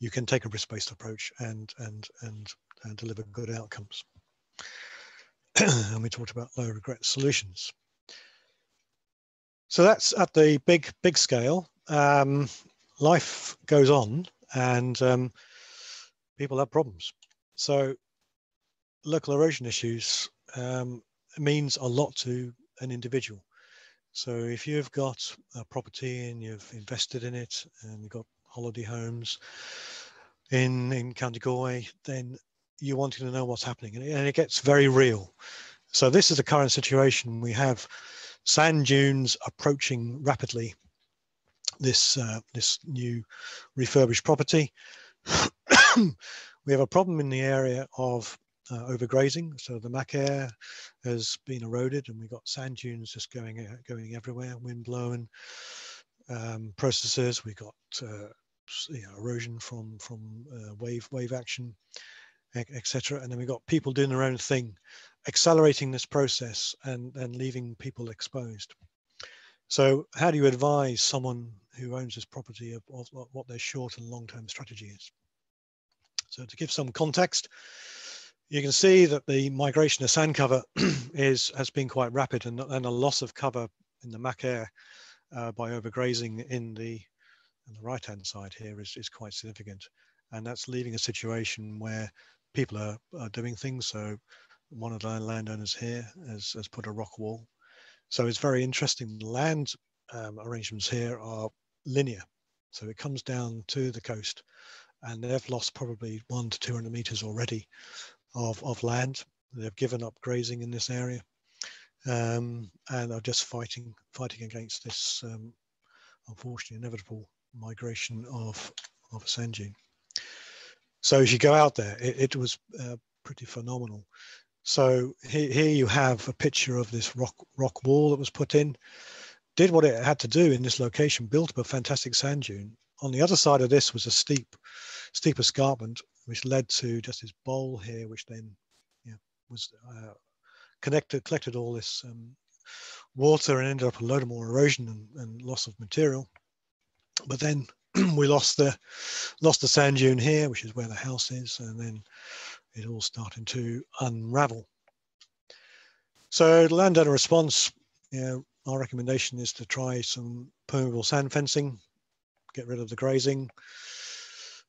Speaker 3: you can take a risk-based approach and deliver good outcomes. And we talked about low regret solutions. So that's at the big scale. Life goes on, and people have problems. So local erosion issues means a lot to an individual. So if you've got a property and you've invested in it and you've got holiday homes in County Galway, then you're wanting to know what's happening, and it gets very real. So this is the current situation. We have sand dunes approaching rapidly this new refurbished property. We have a problem in the area of overgrazing. So the macaire has been eroded, and we've got sand dunes just going everywhere, wind blowing processes. We've got erosion from wave action, etc. And then we've got people doing their own thing, accelerating this process and leaving people exposed. So how do you advise someone who owns this property of what their short and long-term strategy is? So to give some context, you can see that the migration of sand cover has been quite rapid, and a loss of cover in the macaire by overgrazing on the right-hand side here is quite significant. And that's leaving a situation where people are doing things. So one of the landowners here has put a rock wall. So it's very interesting. The land arrangements here are linear. So it comes down to the coast, and they've lost probably 100 to 200 meters already of land. They've given up grazing in this area, and are just fighting against this unfortunately inevitable migration of a sand dune. So as you go out there, it was pretty phenomenal. So here you have a picture of this rock wall that was put in, did what it had to do in this location, built up a fantastic sand dune. On the other side of this was a steep escarpment, which led to just this bowl here, which then was collected all this water and ended up a load of more erosion and loss of material. But then we lost the sand dune here, which is where the house is, and then it all started to unravel. So the landowner response, our recommendation is to try some permeable sand fencing, get rid of the grazing.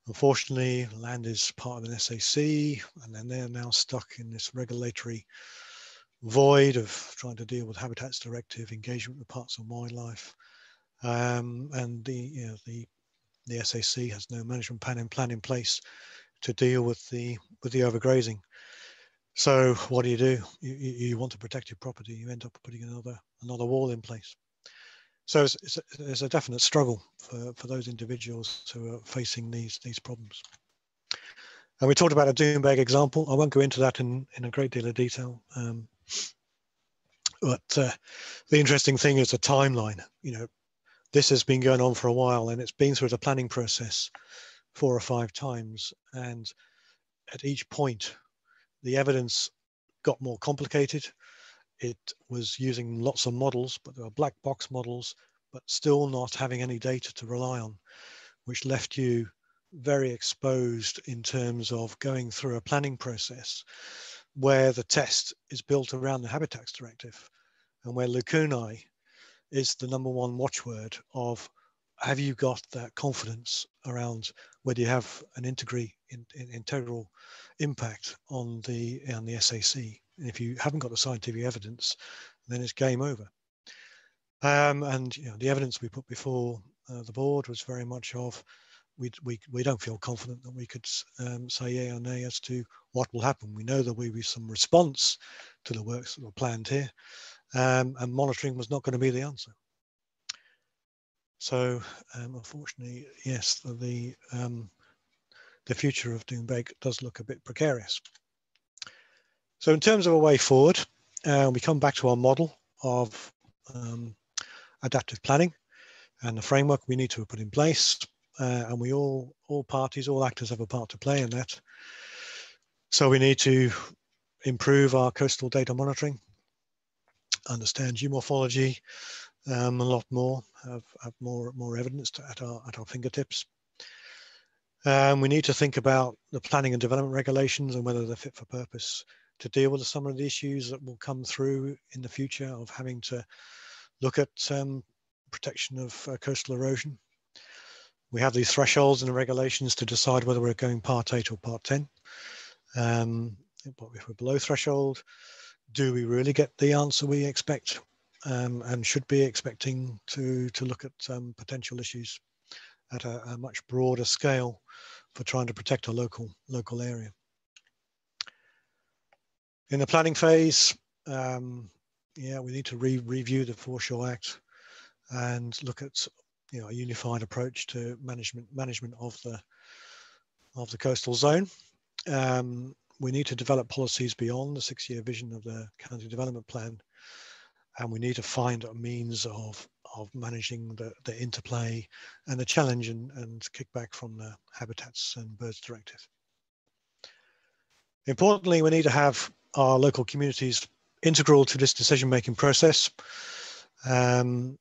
Speaker 3: Unfortunately, land is part of an SAC, and then they're now stuck in this regulatory void of trying to deal with Habitats Directive, engagement with parts of wildlife, and the SAC has no management plan in place to deal with the overgrazing. So what do? You want to protect your property, you end up putting another wall in place. So it's a definite struggle for those individuals who are facing these problems. And we talked about a dune bag example. I won't go into that in a great deal of detail. But the interesting thing is the timeline. This has been going on for a while, and it's been through the planning process 4 or 5 times. And at each point, the evidence got more complicated. It was using lots of models, but there were black box models, but still not having any data to rely on, which left you very exposed in terms of going through a planning process where the test is built around the Habitats Directive, and where lacunae is the #1 watchword of, have you got that confidence around whether you have an integral impact on the SAC? And if you haven't got the scientific evidence, then it's game over. And the evidence we put before the board was very much of, we don't feel confident that we could say yay or nay as to what will happen. We know there will be some response to the works that were planned here, and monitoring was not going to be the answer. So unfortunately, yes, the future of dune bag does look a bit precarious. So in terms of a way forward, we come back to our model of adaptive planning and the framework we need to put in place. And we all parties, all actors have a part to play in that. So we need to improve our coastal data monitoring, understand geomorphology a lot more, have more evidence at our fingertips. We need to think about the planning and development regulations and whether they're fit for purpose to deal with some of the issues that will come through in the future of having to look at protection of coastal erosion. We have these thresholds in the regulations to decide whether we're going Part 8 or Part 10. But if we're below threshold, do we really get the answer we expect and should be expecting to look at potential issues at a much broader scale for trying to protect a local area? In the planning phase, yeah, we need to review the Foreshore Act and look at a unified approach to management of the coastal zone. We need to develop policies beyond the 6-year vision of the county development plan, and we need to find a means of managing the interplay and the challenge and kickback from the Habitats and Birds Directive. Importantly, we need to have our local communities integral to this decision-making process. And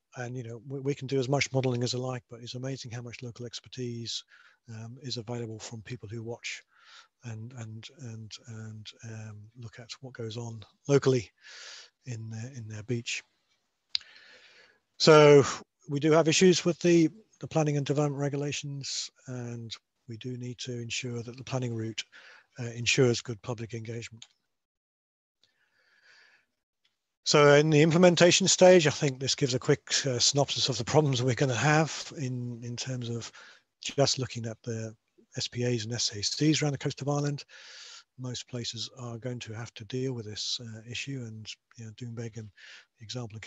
Speaker 3: we can do as much modelling as I like, but it's amazing how much local expertise is available from people who watch and look at what goes on locally in their beach. So we do have issues with the planning and development regulations, and we do need to ensure that the planning route ensures good public engagement. So in the implementation stage, I think this gives a quick synopsis of the problems we're going to have in terms of just looking at the SPAs and SACs around the coast of Ireland. Most places are going to have to deal with this issue, and Doonbeg and the example of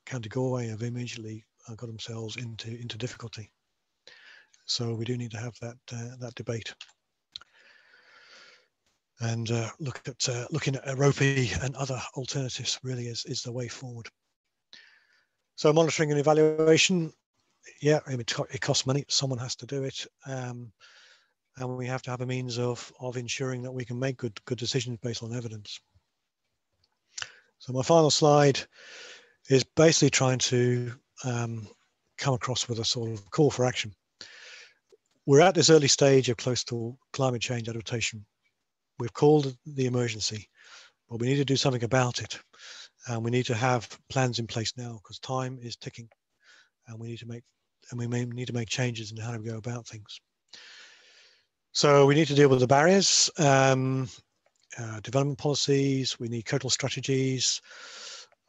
Speaker 3: County Galway have immediately got themselves into difficulty. So we do need to have that debate. And looking at Aropi and other alternatives really is the way forward. So monitoring and evaluation, yeah, I mean, it costs money. Someone has to do it, and we have to have a means of ensuring that we can make good decisions based on evidence. So my final slide is basically trying to come across with a sort of call for action. We're at this early stage of coastal climate change adaptation. We've called the emergency, but we need to do something about it. And we need to have plans in place now because time is ticking, and we may need to make changes in how we go about things. So we need to deal with the barriers, development policies. We need coastal strategies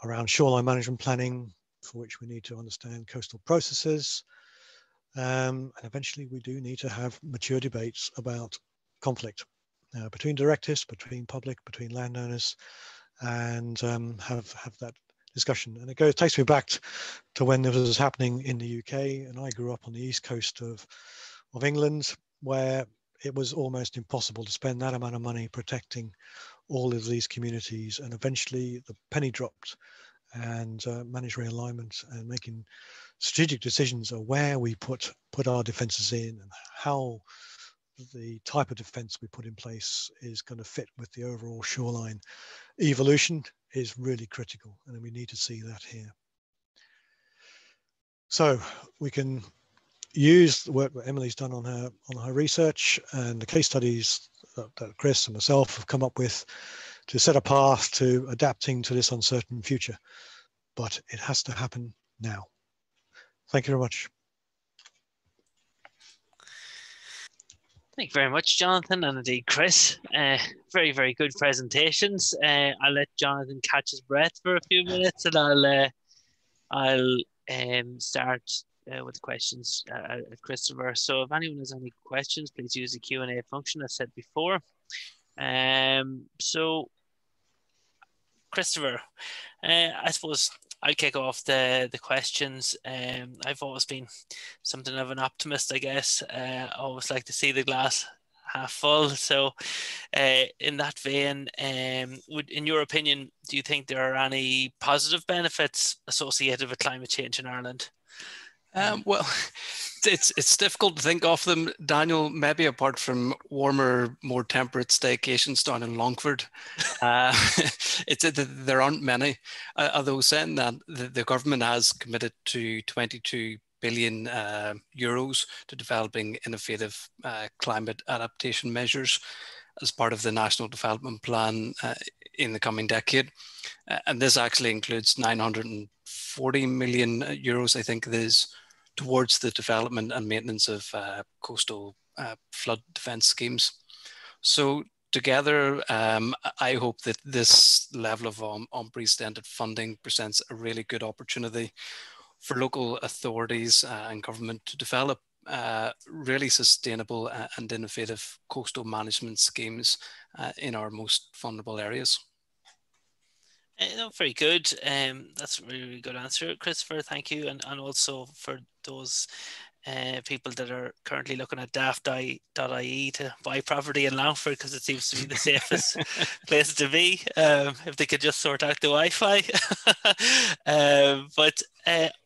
Speaker 3: around shoreline management planning, for which we need to understand coastal processes. And eventually we do need to have mature debates about conflict between directives, between public, between landowners, and have that discussion. And it takes me back to when this was happening in the UK, and I grew up on the east coast of England, where it was almost impossible to spend that amount of money protecting all of these communities. And eventually the penny dropped, and managed realignment and making strategic decisions of where we put our defences in and how the type of defence we put in place is going to fit with the overall shoreline evolution is really critical, and we need to see that here. So we can use the work that Emily's done on her research and the case studies that Chris and myself have come up with to set a path to adapting to this uncertain future. But it has to happen now. Thank you very much.
Speaker 1: Thank you very much, Jonathan, and indeed Chris. Very, very good presentations. I'll let Jonathan catch his breath for a few minutes, and I'll start with the questions at Christopher. So if anyone has any questions, please use the Q&A function as said before. So Christopher, I suppose I'll kick off the questions. I've always been something of an optimist, I guess. I always like to see the glass half full. So in that vein, in your opinion, do you think there are any positive benefits associated with climate change in Ireland?
Speaker 2: Well, it's difficult to think of them, Daniel, maybe apart from warmer, more temperate staycations down in Longford. There aren't many, although saying that the government has committed to 22 billion euros to developing innovative climate adaptation measures as part of the National Development Plan in the coming decade. And this actually includes 940 million euros, I think it is, towards the development and maintenance of coastal flood defence schemes. So together, I hope that this level of unprecedented funding presents a really good opportunity for local authorities and government to develop really sustainable and innovative coastal management schemes in our most vulnerable areas.
Speaker 1: No, very good. That's a really, really good answer, Christopher. Thank you, and also for those people that are currently looking at daft.ie to buy property in Longford, because it seems to be the safest place to be, if they could just sort out the Wi-Fi. But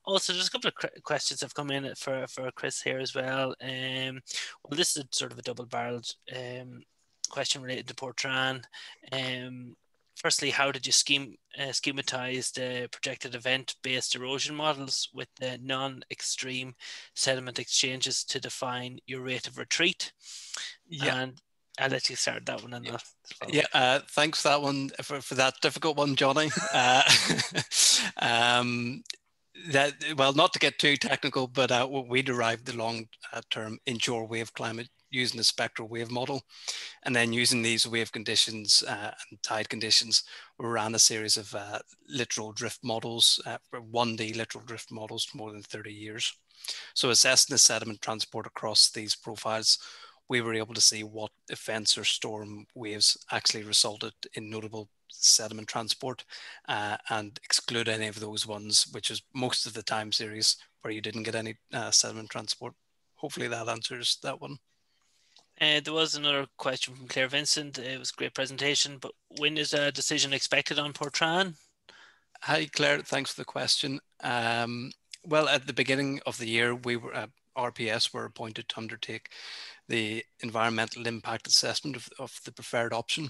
Speaker 1: also, just a couple of questions have come in for Chris here as well. Well, this is sort of a double-barreled question related to Portran. Firstly, how did you schematize the projected event-based erosion models with the non-extreme sediment exchanges to define your rate of retreat?
Speaker 2: Yeah.
Speaker 1: And I'll let you start that one. And
Speaker 2: Thanks for that one, for that difficult one, Johnny. Well, not to get too technical, but we derived the long-term inshore wave climate using the spectral wave model, and then using these wave conditions and tide conditions, we ran a series of littoral drift models, 1D littoral drift models for more than 30 years. So assessing the sediment transport across these profiles, we were able to see what events or storm waves actually resulted in notable sediment transport, and exclude any of those ones, which is most of the time series where you didn't get any sediment transport. Hopefully that answers that one.
Speaker 1: There was another question from Claire Vincent. It was a great presentation, but when is a decision expected on Portran?
Speaker 2: Hi, Claire. Thanks for the question. Well, at the beginning of the year, we were RPS were appointed to undertake the environmental impact assessment of the preferred option.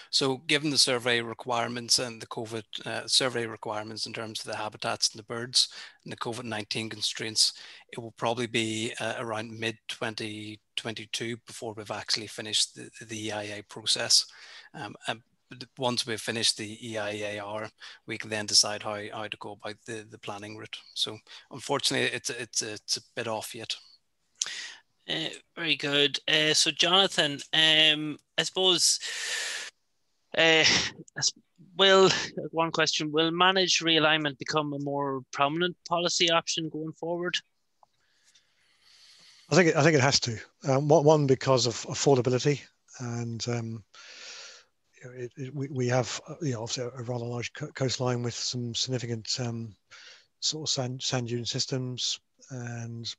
Speaker 2: So given the survey requirements and the COVID survey requirements in terms of the habitats and the birds and the COVID-19 constraints, it will probably be around mid-2022 before we've actually finished the EIA process. And once we've finished the EIAR, we can then decide how to go about the planning route. So unfortunately, it's a bit off yet.
Speaker 1: Very good. So Jonathan, I suppose, one question, will managed realignment become a more prominent policy option going forward?
Speaker 3: I think it has to. One, because of affordability, and we have obviously a rather large coastline with some significant sort of sand dune systems, and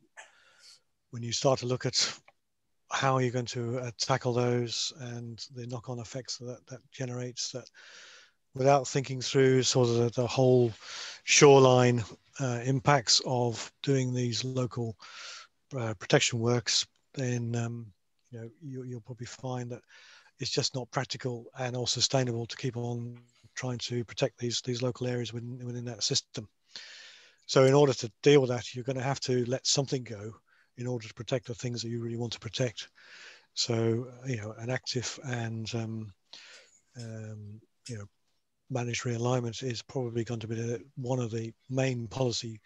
Speaker 3: when you start to look at how you're going to tackle those and the knock-on effects that generates, that without thinking through sort of the whole shoreline impacts of doing these local protection works, then you'll probably find that it's just not practical and or sustainable to keep on trying to protect these local areas within that system. So in order to deal with that, you're going to have to let something go in order to protect the things that you really want to protect. So an active and managed realignment is probably going to be one of the main policy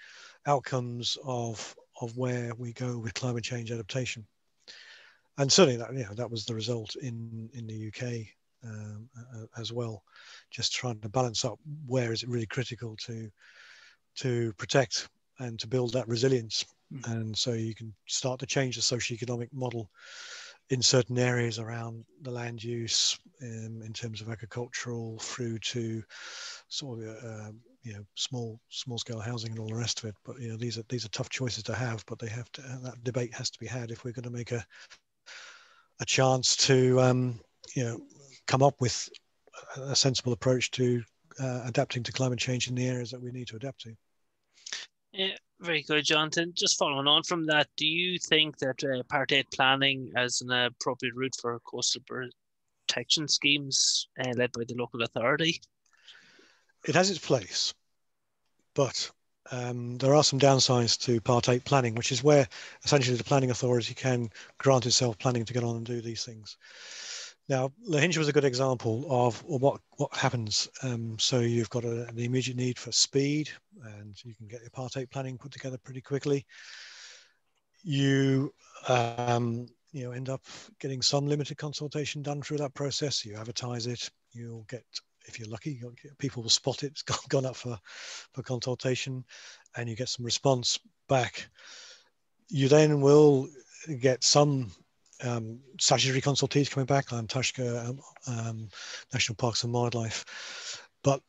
Speaker 3: outcomes of where we go with climate change adaptation. And certainly that was the result in the UK as well. Just trying to balance up where is it really critical to protect and to build that resilience. And so you can start to change the socioeconomic model in certain areas around the land use, in terms of agricultural, through to sort of small scale housing and all the rest of it. But these are tough choices to have, but that debate has to be had if we're going to make a chance to come up with a sensible approach to adapting to climate change in the areas that we need to adapt to.
Speaker 1: Yeah, very good, Jonathan. Just following on from that, do you think that Part 8 planning as an appropriate route for coastal protection schemes led by the local authority?
Speaker 3: It has its place, but there are some downsides to Part 8 planning, which is where essentially the planning authority can grant itself planning to get on and do these things. Now, Lahinch was a good example of what happens. So you've got the immediate need for speed, and you can get your Part 8 planning put together pretty quickly. You end up getting some limited consultation done through that process. You advertise it. You'll get, if you're lucky, people will spot it. It's gone up for consultation, and you get some response back. You then will get some statutory consultees coming back, Tushka, National Parks and Wildlife. But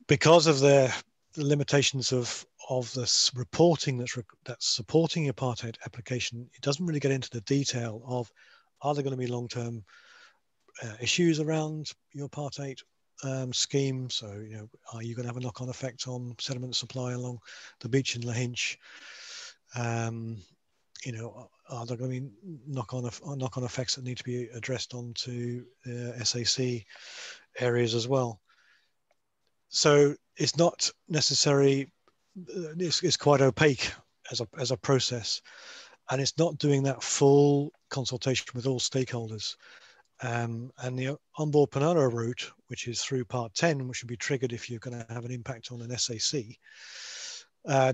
Speaker 3: because of the limitations of this reporting that's supporting apartheid application, it doesn't really get into the detail of, are there going to be long-term issues around your apartheid scheme? So, are you going to have a knock-on effect on sediment supply along the beach in Lahinch? Are there going to be knock-on effects that need to be addressed onto SAC areas as well? So it's not necessary. It's quite opaque as a process, and it's not doing that full consultation with all stakeholders. And the onboard Penana route, which is through Part 10, which will be triggered if you're going to have an impact on an SAC,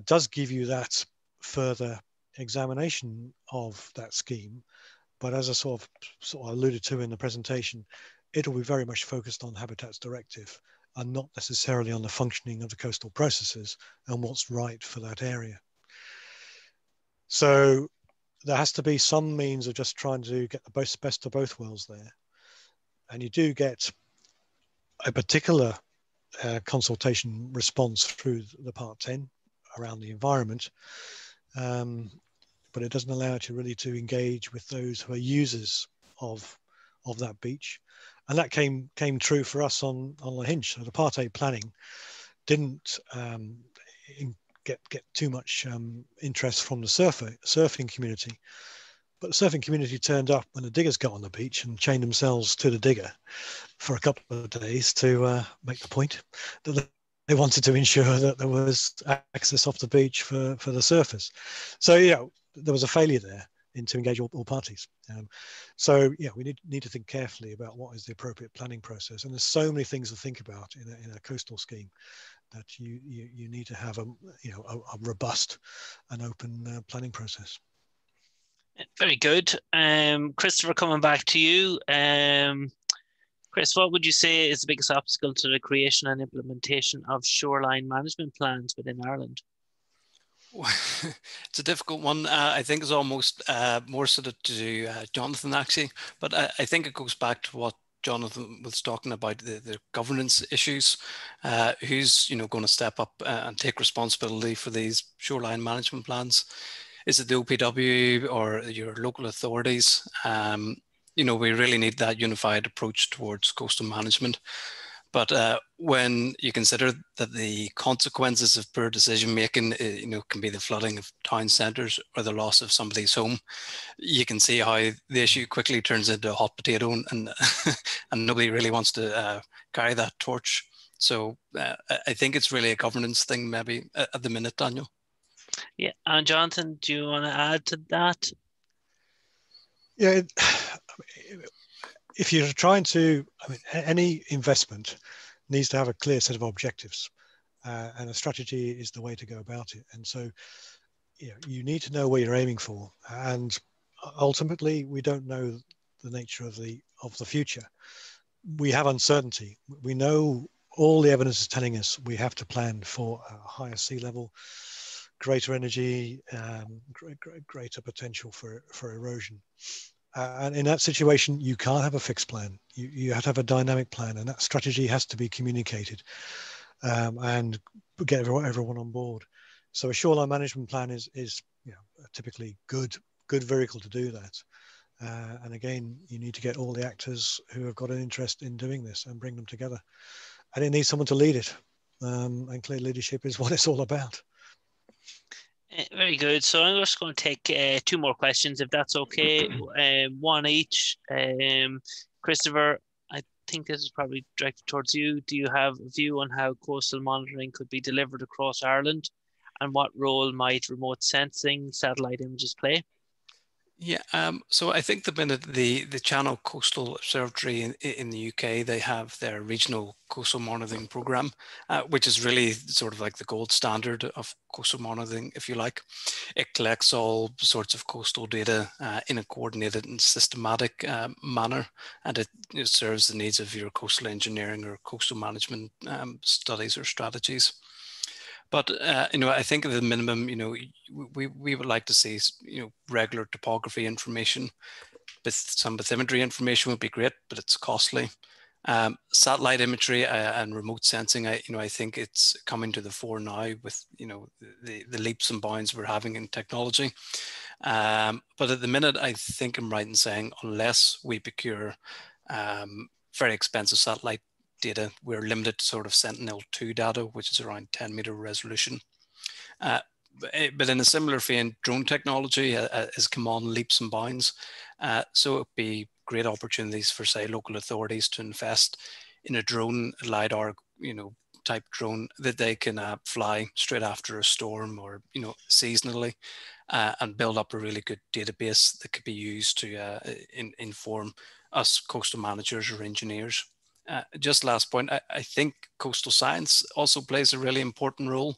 Speaker 3: does give you that further examination of that scheme. But as I sort of alluded to in the presentation, it'll be very much focused on Habitats Directive and not necessarily on the functioning of the coastal processes and what's right for that area. So there has to be some means of just trying to get the best of both worlds there. And you do get a particular consultation response through the Part 10 around the environment, but it doesn't allow you really to engage with those who are users of that beach. And that came true for us on Lahinch. So the Part 8 planning didn't get too much interest from the surfing community. But the surfing community turned up when the diggers got on the beach and chained themselves to the digger for a couple of days to make the point that they wanted to ensure that there was access off the beach for the surfers. So, there was a failure there to engage all parties. So, we need to think carefully about what is the appropriate planning process. And there's so many things to think about in a coastal scheme that you need to have a robust and open planning process.
Speaker 1: Very good. Christopher, coming back to you. Chris, what would you say is the biggest obstacle to the creation and implementation of shoreline management plans within Ireland?
Speaker 2: It's a difficult one. I think it's almost more suited to Jonathan, actually. But I think it goes back to what Jonathan was talking about, the governance issues. Who's going to step up and take responsibility for these shoreline management plans? Is it the OPW or your local authorities? We really need that unified approach towards coastal management. But when you consider that the consequences of poor decision making, can be the flooding of town centres or the loss of somebody's home, you can see how the issue quickly turns into a hot potato, and and nobody really wants to carry that torch. So I think it's really a governance thing, maybe at the minute, Daniel.
Speaker 1: Yeah, and Jonathan, do you want to add to that?
Speaker 3: Yeah, if you're trying to, any investment needs to have a clear set of objectives, and a strategy is the way to go about it. And so, you need to know where you're aiming for. And ultimately, we don't know the nature of the future. We have uncertainty. We know all the evidence is telling us we have to plan for a higher sea level, greater energy, greater potential for erosion. And in that situation, you can't have a fixed plan. You have to have a dynamic plan, and that strategy has to be communicated and get everyone on board. So a shoreline management plan is a typically good vehicle to do that. And again, you need to get all the actors who have got an interest in doing this and bring them together. And it needs someone to lead it. And clear leadership is what it's all about.
Speaker 1: Very good. So I'm just going to take two more questions, if that's okay. One each. Christopher, I think this is probably directed towards you. Do you have a view on how coastal monitoring could be delivered across Ireland, and what role might remote sensing, satellite images play?
Speaker 2: Yeah, so I think the Channel Coastal Observatory in the UK, they have their regional coastal monitoring program, which is really sort of like the gold standard of coastal monitoring, if you like. It collects all sorts of coastal data in a coordinated and systematic manner, and it serves the needs of your coastal engineering or coastal management studies or strategies. But I think at the minimum, we would like to see regular topography information. Some bathymetry information would be great, but it's costly. Satellite imagery and remote sensing, I think it's coming to the fore now with the leaps and bounds we're having in technology. But at the minute, I think I'm right in saying unless we procure very expensive satellite data, we're limited to sort of Sentinel-2 data, which is around 10-meter resolution. But in a similar vein, drone technology has come on leaps and bounds. So it would be great opportunities for, say, local authorities to invest in a drone, LiDAR, type drone that they can fly straight after a storm or, seasonally, and build up a really good database that could be used to inform us coastal managers or engineers. Just last point, I think coastal science also plays a really important role,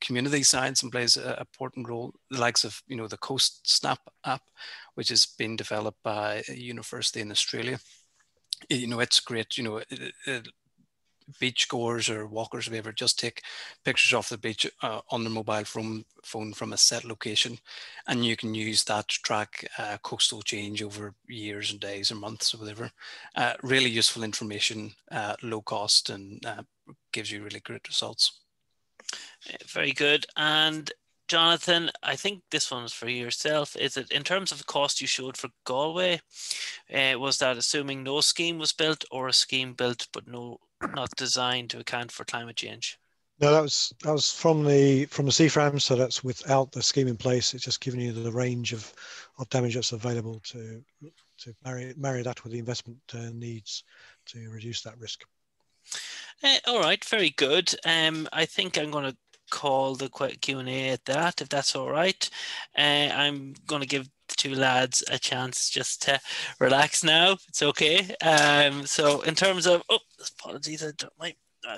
Speaker 2: community science and plays an important role. The likes of, the Coast Snap app, which has been developed by a university in Australia. It's great, beach goers or walkers, whoever, just take pictures of the beach on their mobile phone from a set location, and you can use that to track coastal change over years and days or months or whatever. Really useful information, low cost, and gives you really great results.
Speaker 1: Very good. And Jonathan, I think this one's for yourself. Is it in terms of the cost you showed for Galway? Was that assuming no scheme was built, or a scheme built but not designed to account for climate change?
Speaker 3: No, that was from the CIWEM, so that's without the scheme in place. It's just giving you the range of damage that's available to marry that with the investment needs to reduce that risk.
Speaker 1: All right, very good. I think I'm going to call the Q&A at that, if that's all right. I'm going to give the two lads a chance just to relax now. It's okay. So in terms of, apologies, I don't mind. In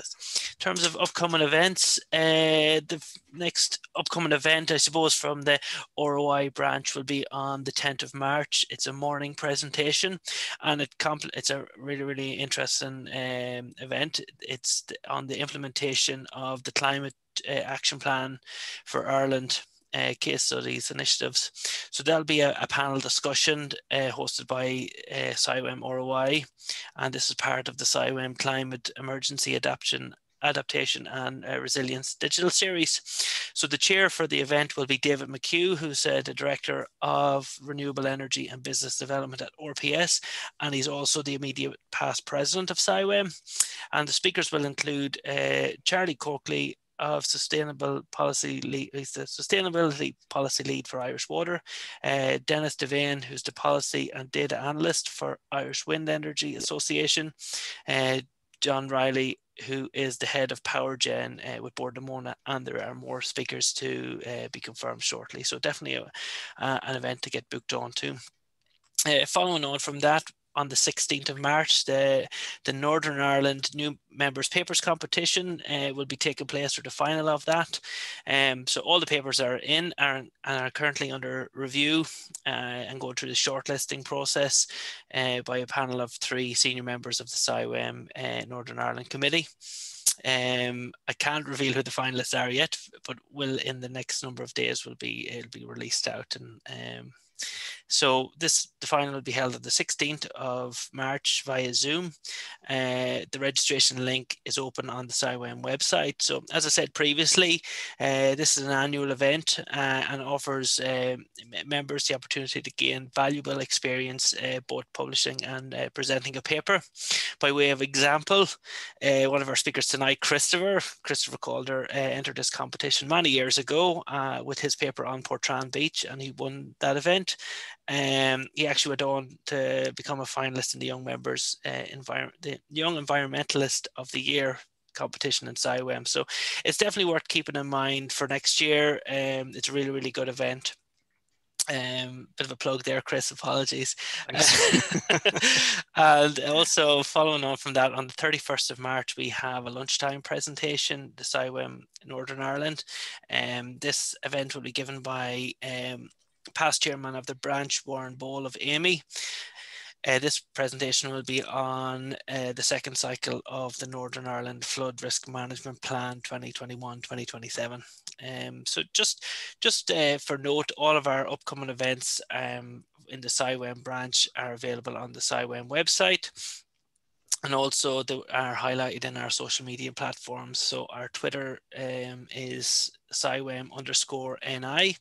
Speaker 1: terms of upcoming events, the next upcoming event, I suppose, from the ROI branch will be on the 10th of March. It's a morning presentation, and it's a really, really interesting event. It's on the implementation of the Climate Action Plan for Ireland case studies initiatives. So there'll be a panel discussion hosted by CIWEM ROI, and this is part of the CIWEM Climate Emergency Adaptation and Resilience Digital Series. So the chair for the event will be David McHugh, who's the Director of Renewable Energy and Business Development at RPS, and he's also the immediate past president of CIWEM. And the speakers will include Charlie Coakley of Sustainable Policy Lead. He's the Sustainability Policy Lead for Irish Water. Dennis Devane, who's the Policy and Data Analyst for Irish Wind Energy Association. John Riley, who is the head of Power Gen with Bord na Móna, and there are more speakers to be confirmed shortly. So definitely an event to get booked on to. Following on from that, on the 16th of March, the Northern Ireland New Members Papers Competition will be taking place, or the final of that. So all the papers are in and are currently under review and going through the shortlisting process by a panel of 3 senior members of the CIWEM Northern Ireland Committee. I can't reveal who the finalists are yet, but will in the next number of days it'll be released out. And so the final will be held on the 16th of March via Zoom. The registration link is open on the CIWEM website. So as I said previously, this is an annual event and offers members the opportunity to gain valuable experience both publishing and presenting a paper. By way of example, one of our speakers tonight, Christopher Calder, entered this competition many years ago with his paper on Portran Beach, and he won that event. He actually went on to become a finalist in the Young Members the Young Environmentalist of the Year competition in CIWEM. So it's definitely worth keeping in mind for next year. It's a really, really good event. Bit of a plug there, Chris, apologies. And also following on from that, on the 31st of March, we have a lunchtime presentation, the CIWEM Northern Ireland. This event will be given by past chairman of the branch, Warren Bowle of AMI. This presentation will be on the second cycle of the Northern Ireland Flood Risk Management Plan 2021-2027. So just for note, all of our upcoming events in the CIWEM branch are available on the CIWEM website. And also they are highlighted in our social media platforms. So our Twitter is CIWEM_NI,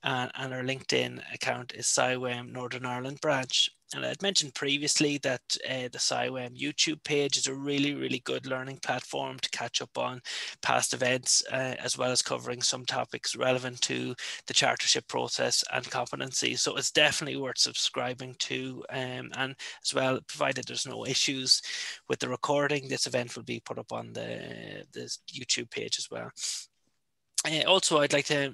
Speaker 1: and our LinkedIn account is CIWEM Northern Ireland branch. And I'd mentioned previously that the CIWEM YouTube page is a really, really good learning platform to catch up on past events, as well as covering some topics relevant to the chartership process and competency. So it's definitely worth subscribing to, and as well, provided there's no issues with the recording, this event will be put up on the YouTube page as well. Also, I'd like to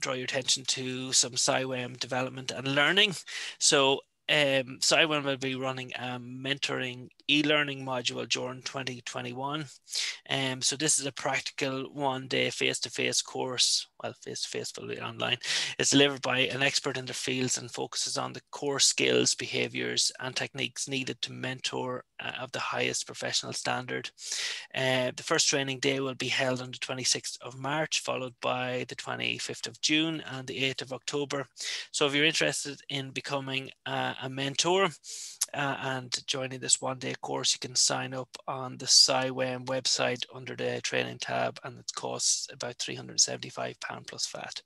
Speaker 1: draw your attention to some CIWEM development and learning. So CIWEM will be running a mentoring e-learning module during 2021. So this is a practical one-day face-to-face course, well, face-to-face will be online. It's delivered by an expert in their fields and focuses on the core skills, behaviours and techniques needed to mentor of the highest professional standard. The first training day will be held on the 26th of March, followed by the 25th of June and the 8th of October. So if you're interested in becoming a mentor and joining this one-day course, you can sign up on the CIWEM website under the training tab, and it costs about £375 plus VAT.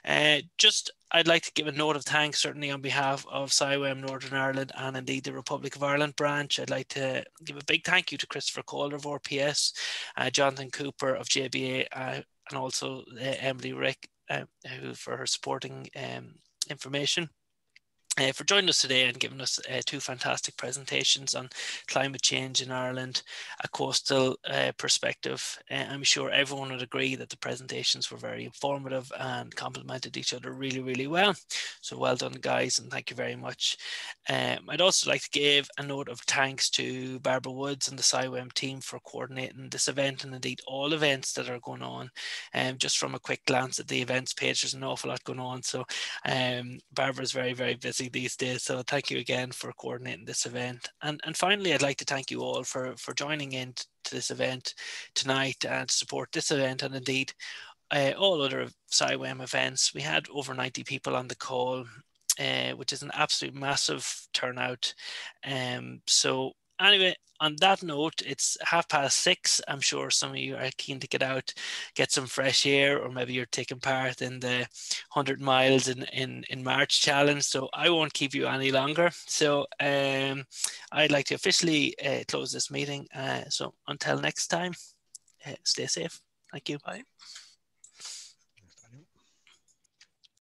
Speaker 1: I'd like to give a note of thanks, certainly on behalf of CIWEM Northern Ireland and indeed the Republic of Ireland branch. I'd like to give a big thank you to Christopher Calder of RPS, Jonathan Cooper of JBA, and also Emily Rick for her supporting information. For joining us today and giving us two fantastic presentations on climate change in Ireland, a coastal perspective. I'm sure everyone would agree that the presentations were very informative and complemented each other really, really well. So well done, guys, and thank you very much. I'd also like to give a note of thanks to Barbara Woods and the CIWEM team for coordinating this event and indeed all events that are going on. Just from a quick glance at the events page, there's an awful lot going on. So Barbara's very, very busy these days, so thank you again for coordinating this event. And finally, I'd like to thank you all for joining in to this event tonight and support this event and indeed all other CIWEM events. We had over 90 people on the call, which is an absolute massive turnout. So anyway, on that note, it's 6:30. I'm sure some of you are keen to get out, get some fresh air, or maybe you're taking part in the 100 miles in March challenge. So I won't keep you any longer. So I'd like to officially close this meeting. So until next time, stay safe. Thank you.
Speaker 2: Bye.